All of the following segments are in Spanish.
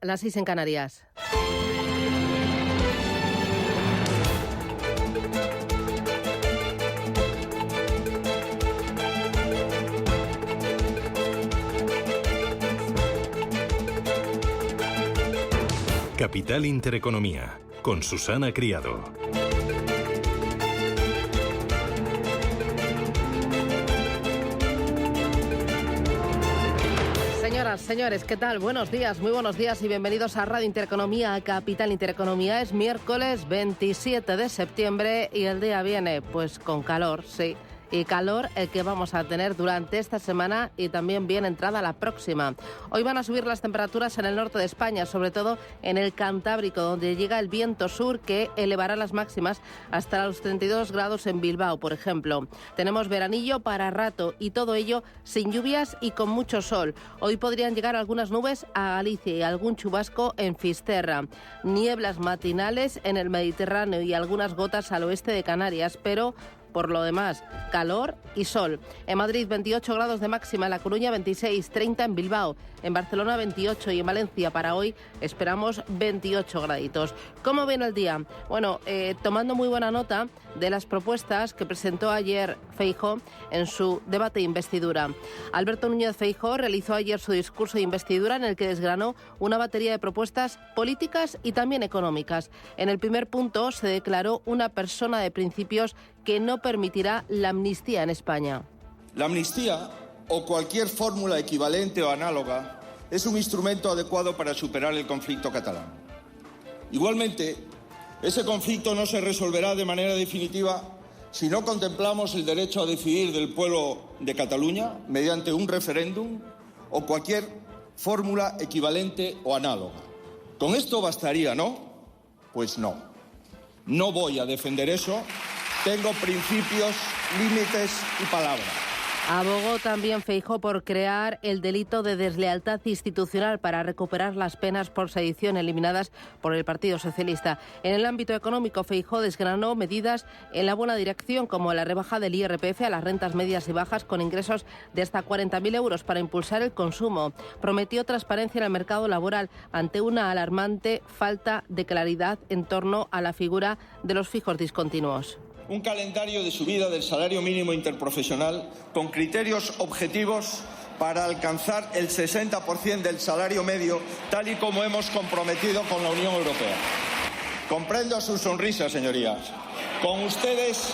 Las 6 en Canarias. Capital Intereconomía, con Susana Criado. Señoras, señores, ¿qué tal? Buenos días, muy buenos días y bienvenidos a Radio Intereconomía, a Capital Intereconomía. Es miércoles 27 de septiembre y el día viene pues con calor, sí. Y calor el que vamos a tener durante esta semana y también bien entrada la próxima. Hoy van a subir las temperaturas en el norte de España, sobre todo en el Cantábrico, donde llega el viento sur que elevará las máximas hasta los 32 grados en Bilbao, por ejemplo. Tenemos veranillo para rato y todo ello sin lluvias y con mucho sol. Hoy podrían llegar algunas nubes a Galicia y algún chubasco en Fisterra. Nieblas matinales en el Mediterráneo y algunas gotas al oeste de Canarias, pero por lo demás, calor y sol. En Madrid, 28 grados de máxima, en La Coruña 26, 30 en Bilbao, en Barcelona 28 y en Valencia para hoy esperamos 28 graditos. ¿Cómo viene el día? Bueno, tomando muy buena nota de las propuestas que presentó ayer Feijóo en su debate de investidura. Alberto Núñez Feijóo realizó ayer su discurso de investidura en el que desgranó una batería de propuestas políticas y también económicas. En el primer punto se declaró una persona de principios que no permitirá la amnistía en España. La amnistía, o cualquier fórmula equivalente o análoga, es un instrumento adecuado para superar el conflicto catalán. Igualmente, ese conflicto no se resolverá de manera definitiva si no contemplamos el derecho a decidir del pueblo de Cataluña mediante un referéndum o cualquier fórmula equivalente o análoga. Con esto bastaría, ¿no? Pues no. No voy a defender eso. Tengo principios, límites y palabra. Abogó también Feijóo por crear el delito de deslealtad institucional para recuperar las penas por sedición eliminadas por el Partido Socialista. En el ámbito económico, Feijóo desgranó medidas en la buena dirección, como la rebaja del IRPF a las rentas medias y bajas con ingresos de hasta 40.000 euros para impulsar el consumo. Prometió transparencia en el mercado laboral ante una alarmante falta de claridad en torno a la figura de los fijos discontinuos. Un calendario de subida del salario mínimo interprofesional con criterios objetivos para alcanzar el 60% del salario medio, tal y como hemos comprometido con la Unión Europea. Comprendo sus sonrisas, señorías. Con ustedes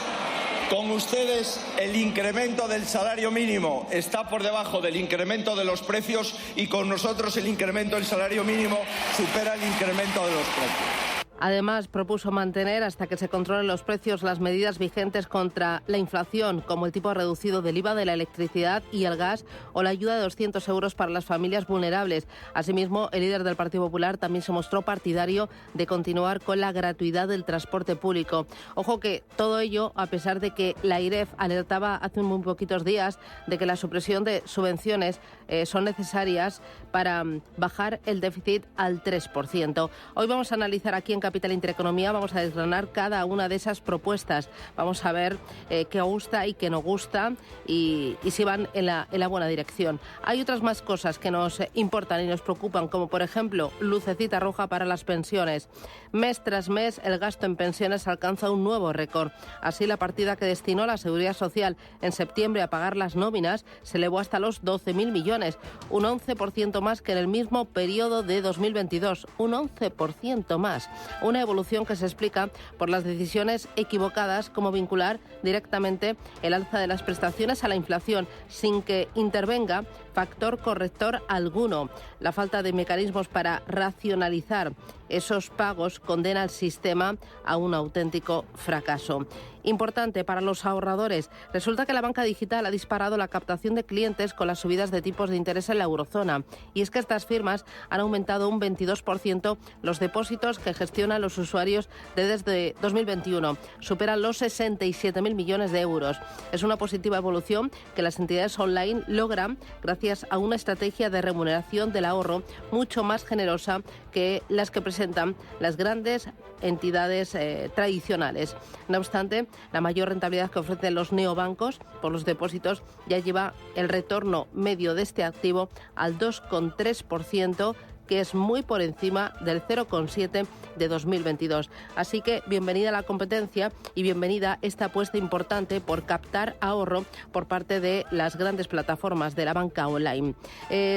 el incremento del salario mínimo está por debajo del incremento de los precios y con nosotros el incremento del salario mínimo supera el incremento de los precios. Además, propuso mantener hasta que se controlen los precios las medidas vigentes contra la inflación, como el tipo reducido del IVA de la electricidad y el gas o la ayuda de 200 euros para las familias vulnerables. Asimismo, el líder del Partido Popular también se mostró partidario de continuar con la gratuidad del transporte público. Ojo que todo ello, a pesar de que la AIREF alertaba hace muy poquitos días de que la supresión de subvenciones son necesarias para bajar el déficit al 3%. Hoy vamos a analizar aquí en Capital Intereconomía, vamos a desgranar cada una de esas propuestas. Vamos a ver qué gusta y qué no gusta y si van en la buena dirección. Hay otras más cosas que nos importan y nos preocupan, como por ejemplo, lucecita roja para las pensiones. Mes tras mes, el gasto en pensiones alcanza un nuevo récord. Así, la partida que destinó la Seguridad Social en septiembre a pagar las nóminas se elevó hasta los 12.000 millones, un 11% más que en el mismo periodo de 2022, un 11% más. Una evolución que se explica por las decisiones equivocadas, como vincular directamente el alza de las prestaciones a la inflación sin que intervenga factor corrector alguno. La falta de mecanismos para racionalizar esos pagos condena al sistema a un auténtico fracaso. Importante para los ahorradores. Resulta que la banca digital ha disparado la captación de clientes con las subidas de tipos de interés en la eurozona. Y es que estas firmas han aumentado un 22% los depósitos que gestionan los usuarios desde 2021. Superan los 67.000 millones de euros. Es una positiva evolución que las entidades online logran gracias a una estrategia de remuneración del ahorro mucho más generosa que las que presentan las grandes entidades tradicionales. No obstante, la mayor rentabilidad que ofrecen los neobancos por los depósitos ya lleva el retorno medio de este activo al 2,3%, que es muy por encima del 0,7 de 2022. Así que bienvenida a la competencia y bienvenida esta apuesta importante por captar ahorro por parte de las grandes plataformas de la banca online.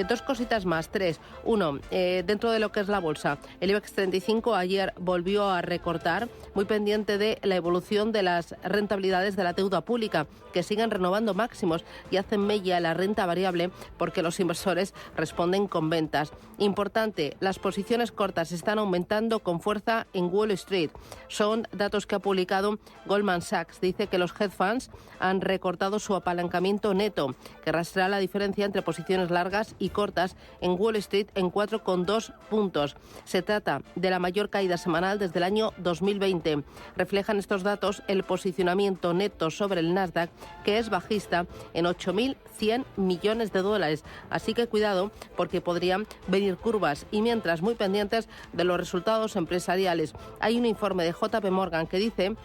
Dos cositas más, tres. Uno, dentro de lo que es la bolsa, el IBEX 35 ayer volvió a recortar, muy pendiente de la evolución de las rentabilidades de la deuda pública, que siguen renovando máximos y hacen mella la renta variable porque los inversores responden con ventas. Importante, las posiciones cortas están aumentando con fuerza en Wall Street. Son datos que ha publicado Goldman Sachs. Dice que los hedge funds han recortado su apalancamiento neto, que rastreará la diferencia entre posiciones largas y cortas en Wall Street en 4,2 puntos. Se trata de la mayor caída semanal desde el año 2020. Reflejan estos datos el posicionamiento neto sobre el Nasdaq, que es bajista en 8.100 millones de dólares. Así que cuidado, porque podrían venir curvas. Y mientras, muy pendientes de los resultados empresariales. Hay un informe de JP Morgan que dice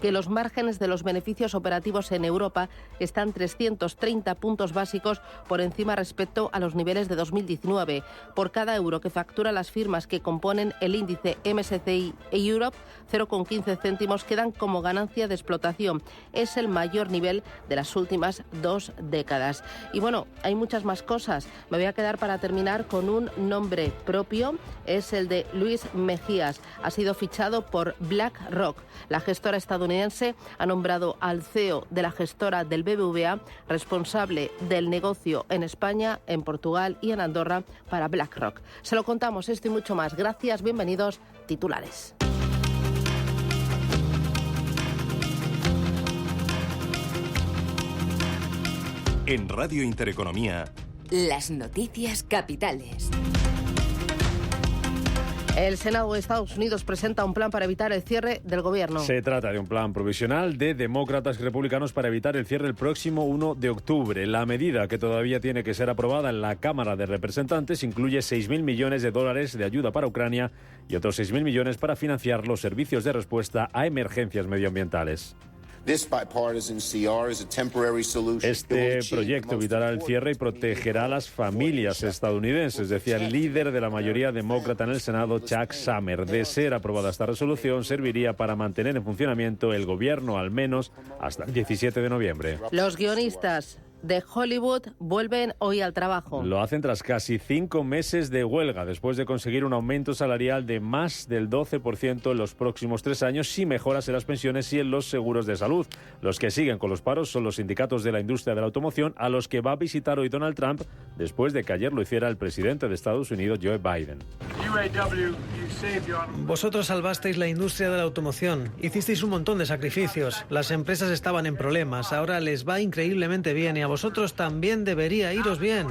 que los márgenes de los beneficios operativos en Europa están 330 puntos básicos por encima respecto a los niveles de 2019. Por cada euro que facturan las firmas que componen el índice MSCI Europe, 0,15 céntimos quedan como ganancia de explotación. Es el mayor nivel de las últimas 2 décadas. Y bueno, hay muchas más cosas. Me voy a quedar para terminar con un nombre propio. Es el de Luis Mejías. Ha sido fichado por BlackRock. La gestora estadounidense ha nombrado al CEO de la gestora del BBVA responsable del negocio en España, en Portugal y en Andorra para BlackRock. Se lo contamos esto y mucho más. Gracias, bienvenidos, titulares. En Radio Intereconomía, las noticias capitales. El Senado de Estados Unidos presenta un plan para evitar el cierre del gobierno. Se trata de un plan provisional de demócratas y republicanos para evitar el cierre el próximo 1 de octubre. La medida, que todavía tiene que ser aprobada en la Cámara de Representantes, incluye 6.000 millones de dólares de ayuda para Ucrania y otros 6.000 millones para financiar los servicios de respuesta a emergencias medioambientales. Este proyecto evitará el cierre y protegerá a las familias estadounidenses, decía el líder de la mayoría demócrata en el Senado, Chuck Schumer. De ser aprobada esta resolución, serviría para mantener en funcionamiento el gobierno al menos hasta el 17 de noviembre. Los guionistas de Hollywood vuelven hoy al trabajo. Lo hacen tras casi 5 meses de huelga, después de conseguir un aumento salarial de más del 12% en los próximos 3 años y mejoras en las pensiones y en los seguros de salud. Los que siguen con los paros son los sindicatos de la industria de la automoción, a los que va a visitar hoy Donald Trump, después de que ayer lo hiciera el presidente de Estados Unidos, Joe Biden. Vosotros salvasteis la industria de la automoción, hicisteis un montón de sacrificios, las empresas estaban en problemas, ahora les va increíblemente bien y a vosotros también debería iros bien.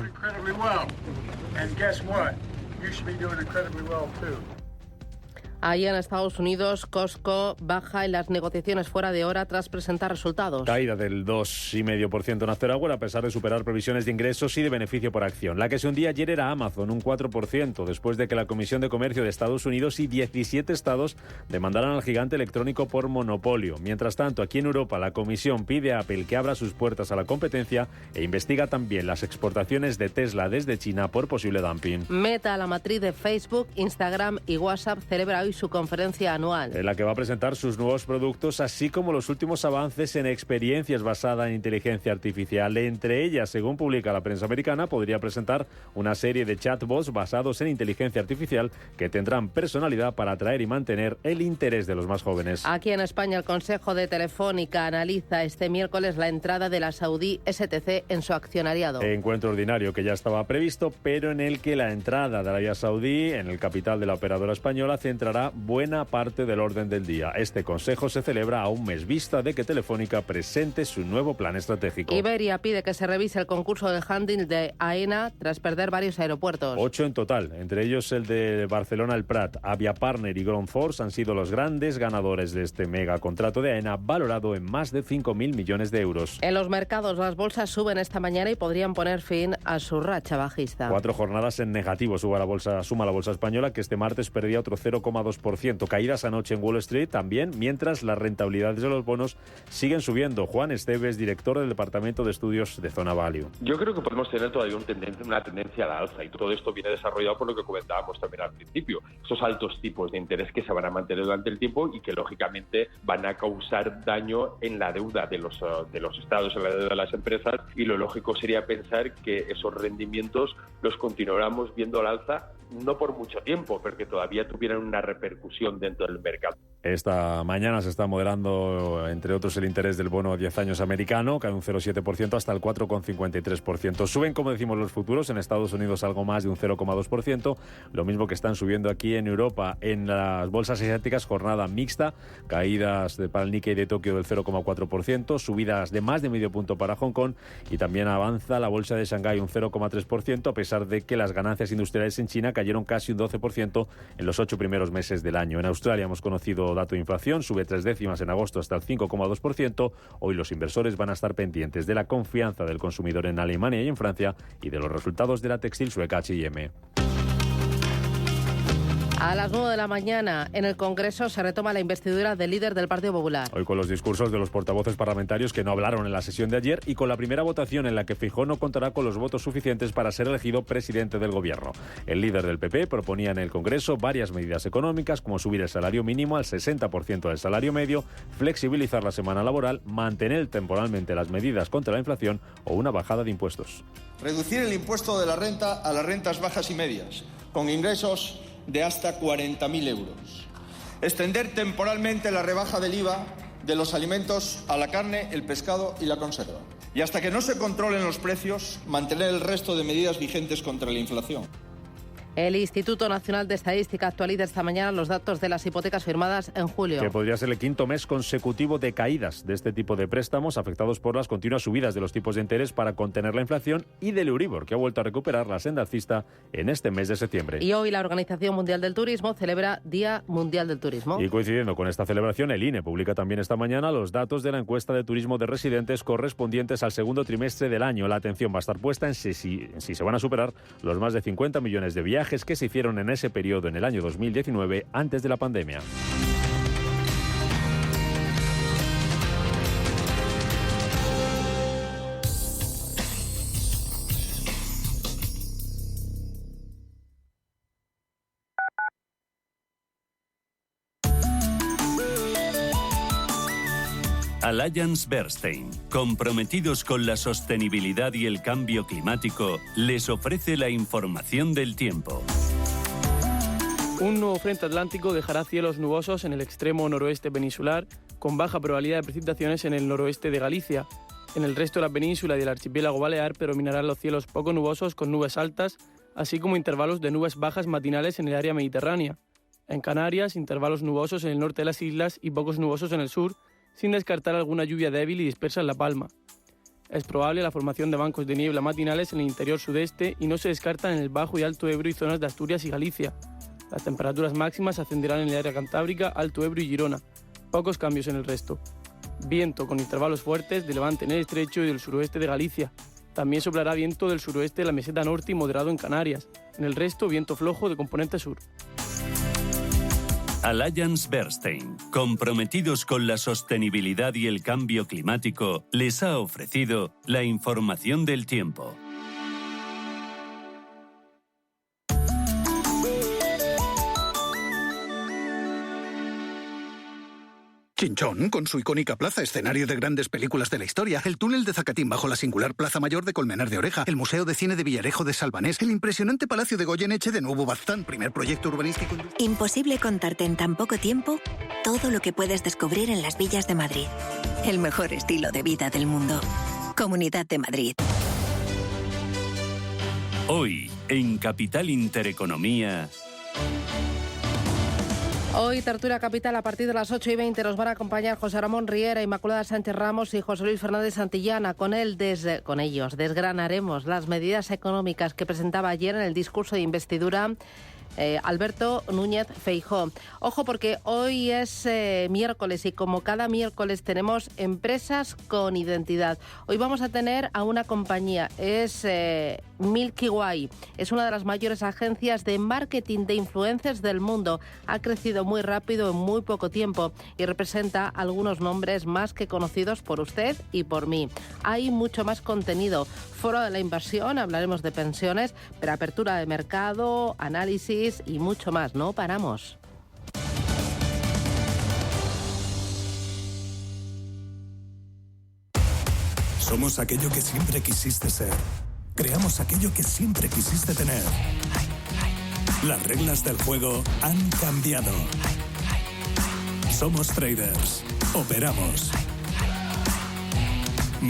Ahí en Estados Unidos, Costco baja en las negociaciones fuera de hora tras presentar resultados. Caída del 2,5% en After Hour, a pesar de superar previsiones de ingresos y de beneficio por acción. La que se hundía ayer era Amazon, un 4%, después de que la Comisión de Comercio de Estados Unidos y 17 estados demandaran al gigante electrónico por monopolio. Mientras tanto, aquí en Europa, la Comisión pide a Apple que abra sus puertas a la competencia e investiga también las exportaciones de Tesla desde China por posible dumping. Meta, la matriz de Facebook, Instagram y WhatsApp, celebra hoy su conferencia anual, en la que va a presentar sus nuevos productos, así como los últimos avances en experiencias basadas en inteligencia artificial. Entre ellas, según publica la prensa americana, podría presentar una serie de chatbots basados en inteligencia artificial que tendrán personalidad para atraer y mantener el interés de los más jóvenes. Aquí en España, el Consejo de Telefónica analiza este miércoles la entrada de la saudí STC en su accionariado. Encuentro ordinario que ya estaba previsto, pero en el que la entrada de Arabia Saudí en el capital de la operadora española centrará buena parte del orden del día. Este consejo se celebra a un mes vista de que Telefónica presente su nuevo plan estratégico. Iberia pide que se revise el concurso de handling de AENA tras perder varios aeropuertos. 8 en total, entre ellos el de Barcelona El Prat. Aviapartner y Ground Force han sido los grandes ganadores de este mega contrato de AENA, valorado en más de 5.000 millones de euros. En los mercados, las bolsas suben esta mañana y podrían poner fin a su racha bajista. 4 jornadas en negativo suma la bolsa española, que este martes perdía otro 0,2%. 0,2%. Caídas anoche en Wall Street también, mientras las rentabilidades de los bonos siguen subiendo. Juan Esteves, director del Departamento de Estudios de Zona Value. Yo creo que podemos tener todavía una tendencia a la alza, y todo esto viene desarrollado por lo que comentábamos también al principio. Esos altos tipos de interés que se van a mantener durante el tiempo y que lógicamente van a causar daño en la deuda de los estados, en la deuda de las empresas, y lo lógico sería pensar que esos rendimientos los continuáramos viendo al alza, no por mucho tiempo, porque todavía tuvieran una repercusión dentro del mercado. Esta mañana se está moderando, entre otros, el interés del bono a 10 años americano, cae un 0,7% hasta el 4,53%. Suben, como decimos, los futuros, en Estados Unidos algo más de un 0,2%, lo mismo que están subiendo aquí en Europa. En las bolsas asiáticas, jornada mixta, caídas para el Nikkei de Tokio del 0,4%, subidas de más de medio punto para Hong Kong, y también avanza la bolsa de Shanghái un 0,3%, a pesar de que las ganancias industriales en China cayeron casi un 12% en los 8 primeros meses del año. En Australia hemos conocido dato de inflación, sube 3 décimas en agosto hasta el 5,2%. Hoy los inversores van a estar pendientes de la confianza del consumidor en Alemania y en Francia y de los resultados de la textil sueca H&M. A las 9 de la mañana, en el Congreso se retoma la investidura del líder del Partido Popular. Hoy con los discursos de los portavoces parlamentarios que no hablaron en la sesión de ayer y con la primera votación en la que Feijóo no contará con los votos suficientes para ser elegido presidente del Gobierno. El líder del PP proponía en el Congreso varias medidas económicas, como subir el salario mínimo al 60% del salario medio, flexibilizar la semana laboral, mantener temporalmente las medidas contra la inflación o una bajada de impuestos. Reducir el impuesto de la renta a las rentas bajas y medias, con ingresos de hasta 40.000 euros. Extender temporalmente la rebaja del IVA de los alimentos a la carne, el pescado y la conserva. Y hasta que no se controlen los precios, mantener el resto de medidas vigentes contra la inflación. El Instituto Nacional de Estadística actualiza esta mañana los datos de las hipotecas firmadas en julio. Que podría ser el quinto mes consecutivo de caídas de este tipo de préstamos, afectados por las continuas subidas de los tipos de interés para contener la inflación, y del Euribor, que ha vuelto a recuperar la senda alcista en este mes de septiembre. Y hoy la Organización Mundial del Turismo celebra Día Mundial del Turismo. Y coincidiendo con esta celebración, el INE publica también esta mañana los datos de la encuesta de turismo de residentes correspondientes al segundo trimestre del año. La atención va a estar puesta en si se van a superar los más de 50 millones de viajes que se hicieron en ese periodo en el año 2019, antes de la pandemia. AllianceBernstein, comprometidos con la sostenibilidad y el cambio climático, les ofrece la información del tiempo. Un nuevo frente atlántico dejará cielos nubosos en el extremo noroeste peninsular, con baja probabilidad de precipitaciones en el noroeste de Galicia. En el resto de la península y del archipiélago balear predominarán los cielos poco nubosos con nubes altas, así como intervalos de nubes bajas matinales en el área mediterránea. En Canarias, intervalos nubosos en el norte de las islas y pocos nubosos en el sur, sin descartar alguna lluvia débil y dispersa en La Palma. Es probable la formación de bancos de niebla matinales en el interior sudeste y no se descartan en el Bajo y Alto Ebro y zonas de Asturias y Galicia. Las temperaturas máximas ascenderán en el área cantábrica, Alto Ebro y Girona. Pocos cambios en el resto. Viento con intervalos fuertes de levante en el estrecho y del suroeste de Galicia. También soplará viento del suroeste de la meseta norte y moderado en Canarias. En el resto, viento flojo de componente sur. AllianceBernstein, comprometidos con la sostenibilidad y el cambio climático, les ha ofrecido la información del tiempo. Chinchón, con su icónica plaza, escenario de grandes películas de la historia, el túnel de Zacatín bajo la singular Plaza Mayor de Colmenar de Oreja, el Museo de Cine de Villarejo de Salvanés, el impresionante Palacio de Goyeneche de Nuevo Baztán, primer proyecto urbanístico. Imposible contarte en tan poco tiempo todo lo que puedes descubrir en las villas de Madrid. El mejor estilo de vida del mundo. Comunidad de Madrid. Hoy, en Capital Intereconomía... Hoy, Tertulia Capital, a partir de las 8:20, nos van a acompañar José Ramón Riera, Inmaculada Sánchez Ramos y José Luis Fernández Santillana. Con ellos desgranaremos las medidas económicas que presentaba ayer en el discurso de investidura Alberto Núñez Feijóo. Ojo, porque hoy es miércoles y como cada miércoles tenemos empresas con identidad. Hoy vamos a tener a una compañía, es Milky Way es una de las mayores agencias de marketing de influencers del mundo. Ha crecido muy rápido en muy poco tiempo y representa algunos nombres más que conocidos por usted y por mí. Hay mucho más contenido. Foro de la inversión, hablaremos de pensiones, pero apertura de mercado, análisis y mucho más. No paramos. Somos aquello que siempre quisiste ser. Creamos aquello que siempre quisiste tener. Las reglas del juego han cambiado. Somos traders. Operamos.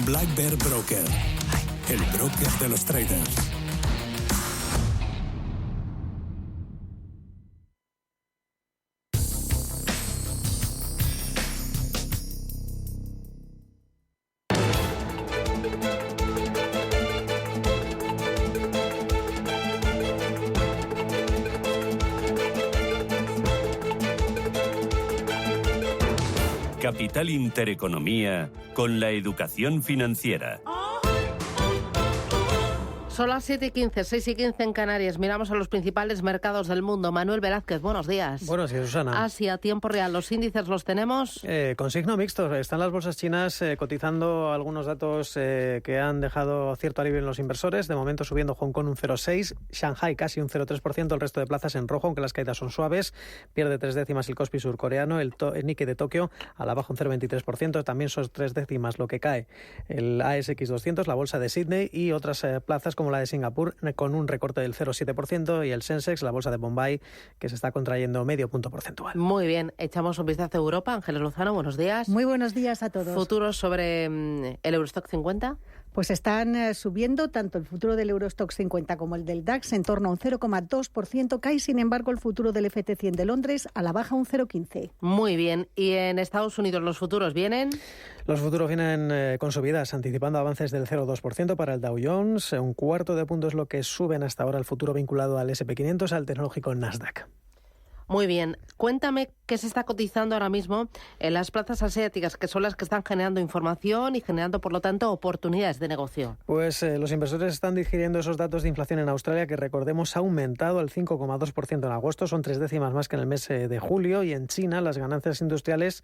Black Bear Broker. El broker de los traders. Capital Intereconomía con la educación financiera. Son las 7:15, 6:15 en Canarias. Miramos a los principales mercados del mundo. Manuel Velázquez, buenos días. Buenos días, Susana. Asia, tiempo real. ¿Los índices los tenemos? Con signo mixto. Están las bolsas chinas cotizando algunos datos que han dejado cierto alivio en los inversores. De momento subiendo Hong Kong un 0,6, Shanghai casi un 0,3%, el resto de plazas en rojo, aunque las caídas son suaves. Pierde 3 décimas el Kospi surcoreano, el Nikkei de Tokio a la baja un 0,23%. También son 3 décimas lo que cae el ASX 200, la bolsa de Sydney y otras plazas como la de Singapur con un recorte del 0,7% y el Sensex, la bolsa de Bombay, que se está contrayendo medio punto porcentual. Muy bien, echamos un vistazo a Europa. Ángeles Lozano, buenos días. Muy buenos días a todos. ¿Futuros sobre el Eurostock 50? Pues están subiendo tanto el futuro del Eurostock 50 como el del DAX en torno a un 0,2%. Cae, sin embargo, el futuro del FT100 de Londres a la baja un 0,15%. Muy bien. ¿Y en Estados Unidos los futuros vienen? Los futuros vienen con subidas, anticipando avances del 0,2% para el Dow Jones. Un cuarto de punto es lo que suben hasta ahora el futuro vinculado al SP500, al tecnológico Nasdaq. Muy bien. Cuéntame qué se está cotizando ahora mismo en las plazas asiáticas, que son las que están generando información y generando, por lo tanto, oportunidades de negocio. Pues los inversores están digiriendo esos datos de inflación en Australia, que recordemos ha aumentado al 5,2% en agosto, son 3 décimas más que en el mes de julio, y en China las ganancias industriales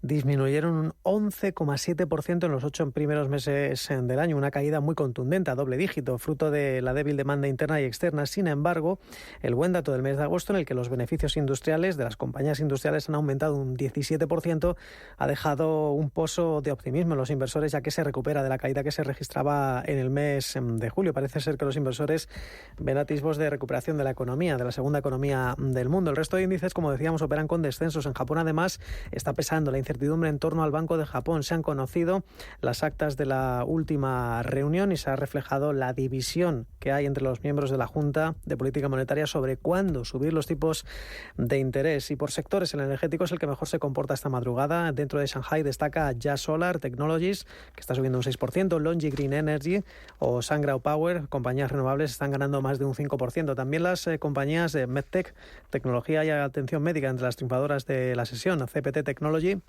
disminuyeron un 11,7% en los 8 primeros meses del año, una caída muy contundente a doble dígito, fruto de la débil demanda interna y externa. Sin embargo, el buen dato del mes de agosto, en el que los beneficios industriales de las compañías industriales han aumentado un 17%, ha dejado un pozo de optimismo en los inversores, ya que se recupera de la caída que se registraba en el mes de julio. Parece ser que los inversores ven atisbos de recuperación de la economía, de la segunda economía del mundo. El resto de índices, como decíamos, operan con descensos. En Japón, además, está pesando la incertidumbre en torno al Banco de Japón. Se han conocido las actas de la última reunión y se ha reflejado la división que hay entre los miembros de la Junta de Política Monetaria sobre cuándo subir los tipos de interés. Y por sectores, el energético es el que mejor se comporta esta madrugada. Dentro de Shanghai destaca Jazz Solar Technologies, que está subiendo un 6%, Longi Green Energy o Sungrow Power, compañías renovables, están ganando más de un 5%. También las compañías de MedTech, tecnología y atención médica, entre las triunfadoras de la sesión, CPT Technology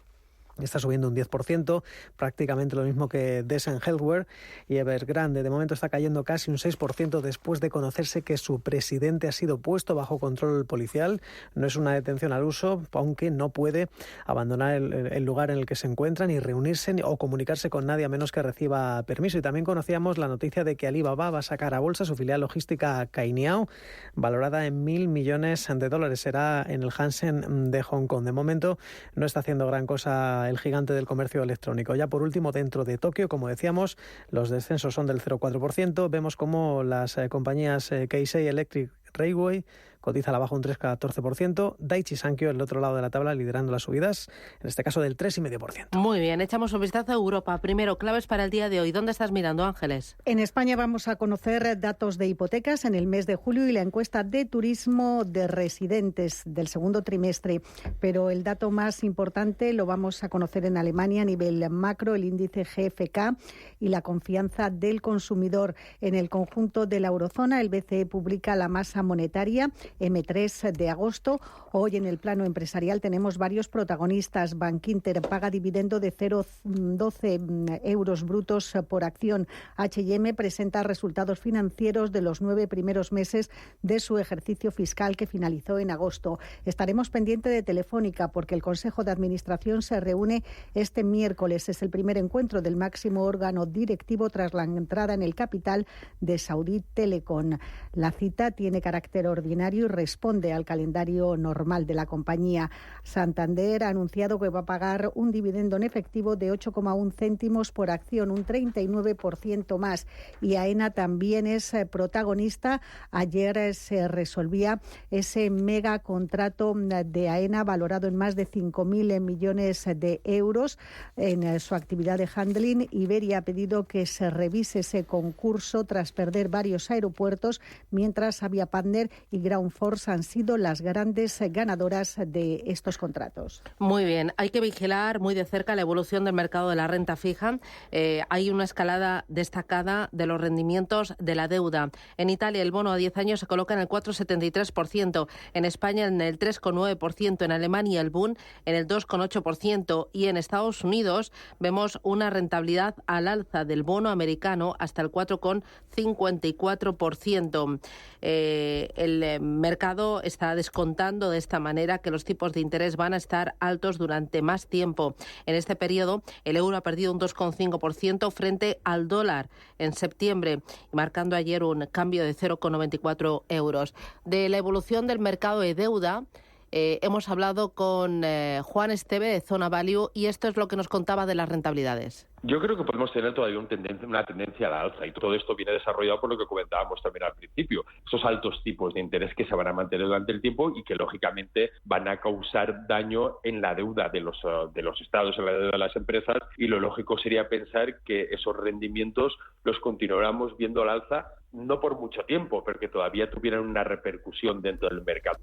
está subiendo un 10%, prácticamente lo mismo que Desen Healthcare, y Evergrande de momento está cayendo casi un 6% después de conocerse que su presidente ha sido puesto bajo control policial. No es una detención al uso, aunque no puede abandonar el lugar en el que se encuentra, ni reunirse o comunicarse con nadie a menos que reciba permiso. Y también conocíamos la noticia de que Alibaba va a sacar a bolsa su filial logística Cainiao, valorada en $1.000 millones. Será en el Hansen de Hong Kong. De momento no está haciendo gran cosa el gigante del comercio electrónico. Ya por último, dentro de Tokio, como decíamos, los descensos son del 0,4%. Vemos como las compañías Keisei Electric Railway cotiza a la baja un 3,14%. Daiichi Sankyo, el otro lado de la tabla, liderando las subidas, en este caso del 3,5%. Muy bien, echamos un vistazo a Europa. Primero, claves para el día de hoy. ¿Dónde estás mirando, Ángeles? En España vamos a conocer datos de hipotecas en el mes de julio y la encuesta de turismo de residentes del segundo trimestre. Pero el dato más importante lo vamos a conocer en Alemania a nivel macro, el índice GfK y la confianza del consumidor. En el conjunto de la eurozona, el BCE publica la masa monetaria M3 de agosto. Hoy en el plano empresarial tenemos varios protagonistas. Bankinter paga dividendo de 0,12 euros brutos por acción. H&M presenta resultados financieros de los 9 primeros meses de su ejercicio fiscal que finalizó en agosto. Estaremos pendientes de Telefónica porque el Consejo de Administración se reúne este miércoles. Es el primer encuentro del máximo órgano directivo tras la entrada en el capital de Saudi Telecom. La cita tiene carácter ordinario y responde al calendario normal de la compañía. Santander ha anunciado que va a pagar un dividendo en efectivo de 8,1 céntimos por acción, un 39% más. Y AENA también es protagonista. Ayer se resolvía ese mega contrato de AENA valorado en más de 5.000 millones de euros en su actividad de handling. Iberia ha pedido que se revise ese concurso tras perder varios aeropuertos, mientras Aviapartner y Ground Force han sido las grandes ganadoras de estos contratos. Muy bien, hay que vigilar muy de cerca la evolución del mercado de la renta fija. Hay una escalada destacada de los rendimientos de la deuda. En Italia el bono a 10 años se coloca en el 4,73%, en España en el 3,9%, en Alemania el Bund en el 2,8% y en Estados Unidos vemos una rentabilidad al alza del bono americano hasta el 4,54%. El mercado está descontando de esta manera que los tipos de interés van a estar altos durante más tiempo. En este periodo, el euro ha perdido un 2,5% frente al dólar en septiembre, marcando ayer un cambio de 0,94 euros. De la evolución del mercado de deuda, hemos hablado con Juan Esteve de Zona Value y esto es lo que nos contaba de las rentabilidades. Yo creo que podemos tener todavía una tendencia a la alza y todo esto viene desarrollado por lo que comentábamos también al principio. Esos altos tipos de interés que se van a mantener durante el tiempo y que lógicamente van a causar daño en la deuda de los estados, en la deuda de las empresas, y lo lógico sería pensar que esos rendimientos los continuáramos viendo al alza no por mucho tiempo, pero que todavía tuvieran una repercusión dentro del mercado.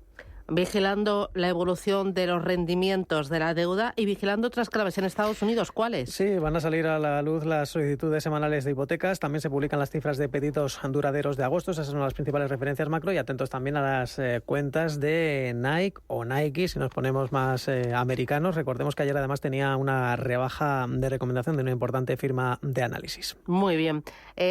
Vigilando la evolución de los rendimientos de la deuda y vigilando otras claves en Estados Unidos. ¿Cuáles? Sí, van a salir a la luz las solicitudes semanales de hipotecas. También se publican las cifras de pedidos duraderos de agosto. Esas son las principales referencias macro. Y atentos también a las cuentas de Nike o Nike, si nos ponemos más americanos. Recordemos que ayer además tenía una rebaja de recomendación de una importante firma de análisis. Muy bien.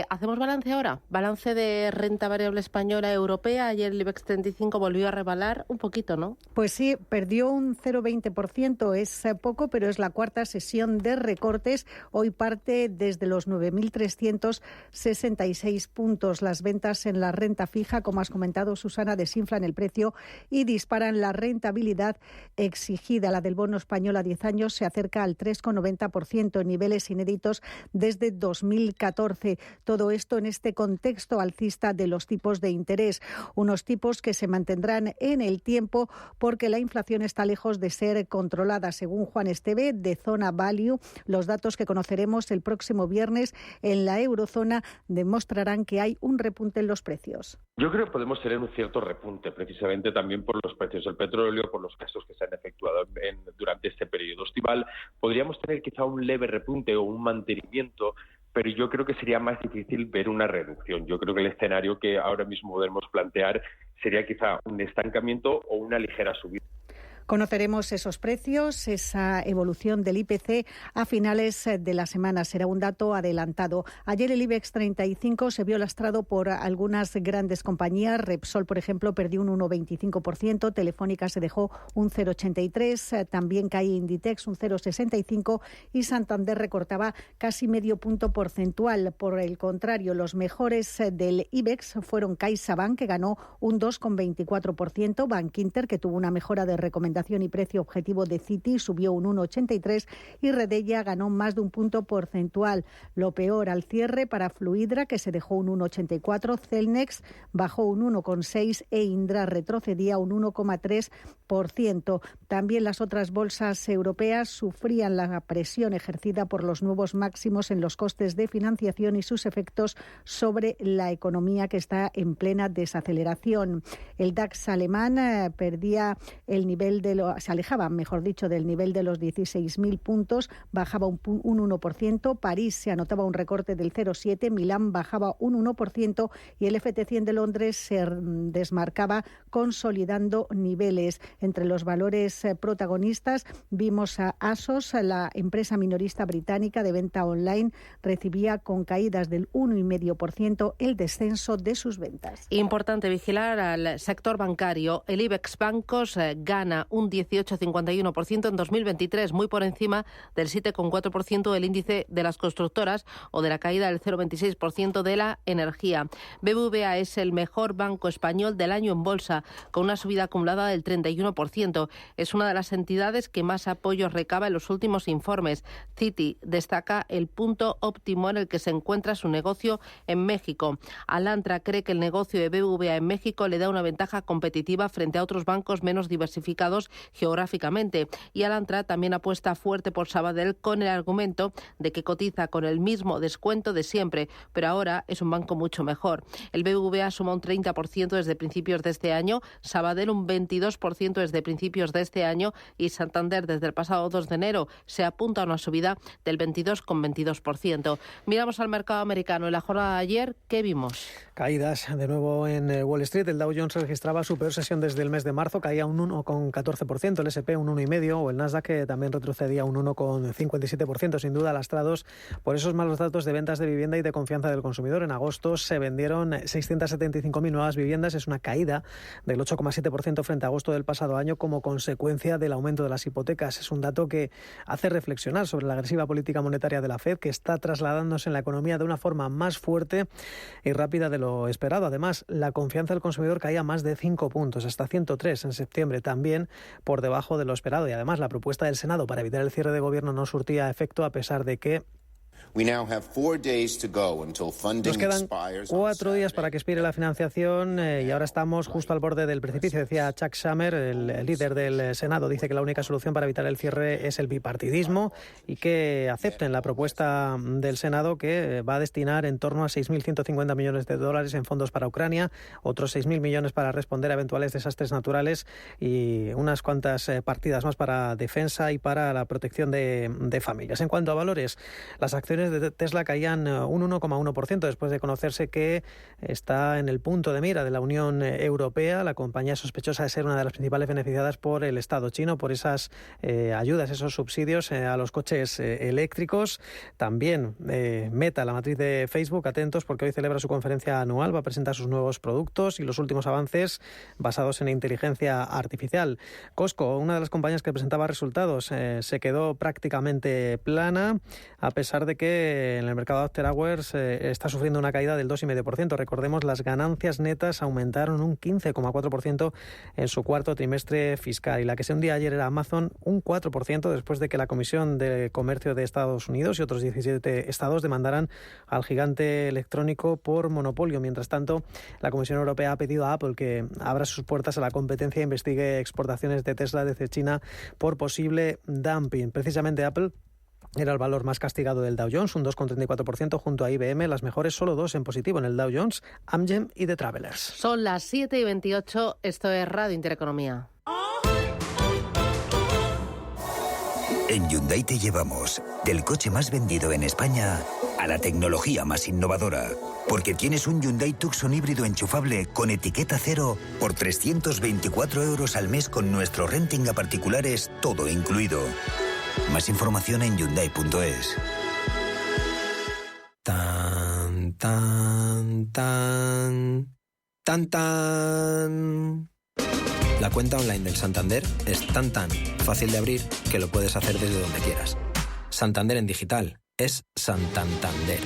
¿Hacemos balance ahora? Balance de renta variable española europea. Ayer el IBEX 35 volvió a rebalar un poquito, ¿no? Pues sí, perdió un 0,20%, es poco, pero es la cuarta sesión de recortes. Hoy parte desde los 9.366 puntos. Las ventas en la renta fija, como has comentado, Susana, desinflan el precio y disparan la rentabilidad exigida. La del bono español a 10 años se acerca al 3,90%, en niveles inéditos desde 2014. Todo esto en este contexto alcista de los tipos de interés. Unos tipos que se mantendrán en el tiempo porque la inflación está lejos de ser controlada. Según Juan Esteve de Zona Value, los datos que conoceremos el próximo viernes en la eurozona demostrarán que hay un repunte en los precios. Yo creo que podemos tener un cierto repunte, precisamente también por los precios del petróleo, por los gastos que se han efectuado durante este periodo estival. Podríamos tener quizá un leve repunte o un mantenimiento, pero yo creo que sería más difícil ver una reducción. Yo creo que el escenario que ahora mismo podemos plantear sería quizá un estancamiento o una ligera subida. Conoceremos esos precios, esa evolución del IPC a finales de la semana. Será un dato adelantado. Ayer el IBEX 35 se vio lastrado por algunas grandes compañías. Repsol, por ejemplo, perdió un 1,25%. Telefónica se dejó un 0,83%. También cae Inditex un 0,65% y Santander recortaba casi medio punto porcentual. Por el contrario, los mejores del IBEX fueron CaixaBank, que ganó un 2,24%. Bankinter, que tuvo una mejora de recomendación y precio objetivo de Citi, subió un 1,83% y Redella ganó más de un punto porcentual. Lo peor al cierre para Fluidra, que se dejó un 1,84%, Celnex bajó un 1,6% e Indra retrocedía un 1,3%. También las otras bolsas europeas sufrían la presión ejercida por los nuevos máximos en los costes de financiación y sus efectos sobre la economía, que está en plena desaceleración. El DAX alemán perdía el nivel de se alejaba, mejor dicho, del nivel de los 16.000 puntos, bajaba un 1%, París se anotaba un recorte del 0,7%, Milán bajaba un 1% y el FT100 de Londres se desmarcaba consolidando niveles. Entre los valores protagonistas vimos a ASOS, la empresa minorista británica de venta online, recibía con caídas del 1,5% el descenso de sus ventas. Importante vigilar al sector bancario. El IBEX Bancos gana un 18,51% en 2023, muy por encima del 7,4% del índice de las constructoras o de la caída del 0,26% de la energía. BBVA es el mejor banco español del año en bolsa, con una subida acumulada del 31%. Es una de las entidades que más apoyos recaba en los últimos informes. Citi destaca el punto óptimo en el que se encuentra su negocio en México. Alantra cree que el negocio de BBVA en México le da una ventaja competitiva frente a otros bancos menos diversificados geográficamente. Y Alantra también apuesta fuerte por Sabadell con el argumento de que cotiza con el mismo descuento de siempre, pero ahora es un banco mucho mejor. El BBVA suma un 30% desde principios de este año, Sabadell un 22% desde principios de este año y Santander desde el pasado 2 de enero se apunta a una subida del 22,22%. Miramos al mercado americano. En la jornada de ayer, ¿qué vimos? Caídas de nuevo en Wall Street. El Dow Jones registraba su peor sesión desde el mes de marzo, caía un 1,14%, el S&P un 1,5% o el Nasdaq que también retrocedía un 1,57%, sin duda lastrados por esos malos datos de ventas de vivienda y de confianza del consumidor. En agosto se vendieron 675.000 nuevas viviendas, es una caída del 8,7% frente a agosto del pasado año como consecuencia del aumento de las hipotecas. Es un dato que hace reflexionar sobre la agresiva política monetaria de la FED, que está trasladándose en la economía de una forma más fuerte y rápida de lo esperado. Además, la confianza del consumidor caía más de 5 puntos, hasta 103 en septiembre, también por debajo de lo esperado. Y además, la propuesta del Senado para evitar el cierre de gobierno no surtía efecto, a pesar de que nos quedan 4 días para que expire la financiación y ahora estamos justo al borde del precipicio. Decía Chuck Schumer, el líder del Senado, dice que la única solución para evitar el cierre es el bipartidismo y que acepten la propuesta del Senado, que va a destinar en torno a 6.150 millones de dólares en fondos para Ucrania, otros 6.000 millones para responder a eventuales desastres naturales y unas cuantas partidas más para defensa y para la protección de familias. En cuanto a valores, las acciones de Tesla caían un 1,1% después de conocerse que está en el punto de mira de la Unión Europea. La compañía es sospechosa de ser una de las principales beneficiadas por el Estado chino, por esas ayudas, esos subsidios a los coches eléctricos. También Meta, la matriz de Facebook, atentos porque hoy celebra su conferencia anual, va a presentar sus nuevos productos y los últimos avances basados en inteligencia artificial. Costco, una de las compañías que presentaba resultados, se quedó prácticamente plana, a pesar de que en el mercado After Hours está sufriendo una caída del 2,5%. Recordemos, las ganancias netas aumentaron un 15,4% en su cuarto trimestre fiscal. Y la que se hundía ayer era Amazon, un 4%, después de que la Comisión de Comercio de Estados Unidos y otros 17 estados demandaran al gigante electrónico por monopolio. Mientras tanto, la Comisión Europea ha pedido a Apple que abra sus puertas a la competencia e investigue exportaciones de Tesla desde China por posible dumping. Precisamente Apple era el valor más castigado del Dow Jones, un 2,34% junto a IBM. Las mejores, solo 2 en positivo en el Dow Jones, Amgen y The Travelers. Son las 7:28, esto es Radio Intereconomía. En Hyundai te llevamos del coche más vendido en España a la tecnología más innovadora. Porque tienes un Hyundai Tucson híbrido enchufable con etiqueta cero por 324 euros al mes con nuestro renting a particulares, todo incluido. Más información en Hyundai.es. Tan, tan, tan, tan, tan. La cuenta online del Santander es tan fácil de abrir que lo puedes hacer desde donde quieras. Santander en digital es Santander.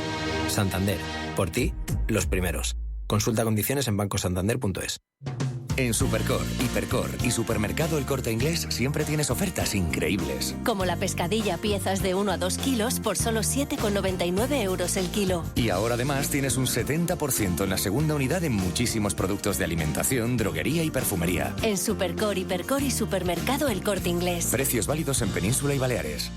Santander, por ti, los primeros. Consulta condiciones en bancosantander.es. En Supercor, Hipercor y Supermercado El Corte Inglés siempre tienes ofertas increíbles. Como la pescadilla, piezas de 1 a 2 kilos por solo 7,99 euros el kilo. Y ahora además tienes un 70% en la segunda unidad en muchísimos productos de alimentación, droguería y perfumería. En Supercor, Hipercor y Supermercado El Corte Inglés. Precios válidos en Península y Baleares.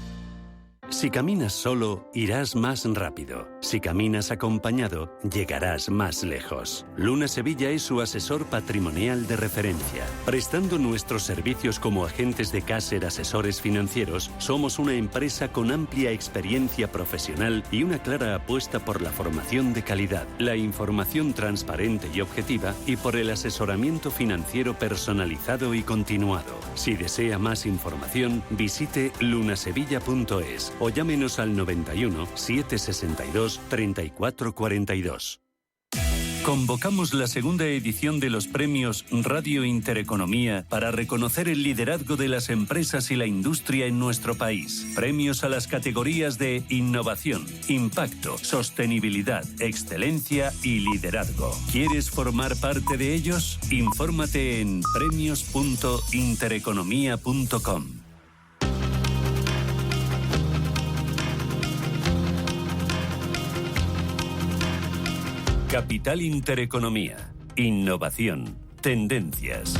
Si caminas solo, irás más rápido. Si caminas acompañado, llegarás más lejos. Luna Sevilla es su asesor patrimonial de referencia. Prestando nuestros servicios como agentes de Caser Asesores Financieros, somos una empresa con amplia experiencia profesional y una clara apuesta por la formación de calidad, la información transparente y objetiva y por el asesoramiento financiero personalizado y continuado. Si desea más información, visite lunasevilla.es o llámenos al 91 762 3442. Convocamos la segunda edición de los premios Radio Intereconomía para reconocer el liderazgo de las empresas y la industria en nuestro país. Premios a las categorías de innovación, impacto, sostenibilidad, excelencia y liderazgo. ¿Quieres formar parte de ellos? Infórmate en premios.intereconomía.com. Capital Intereconomía. Innovación. Tendencias.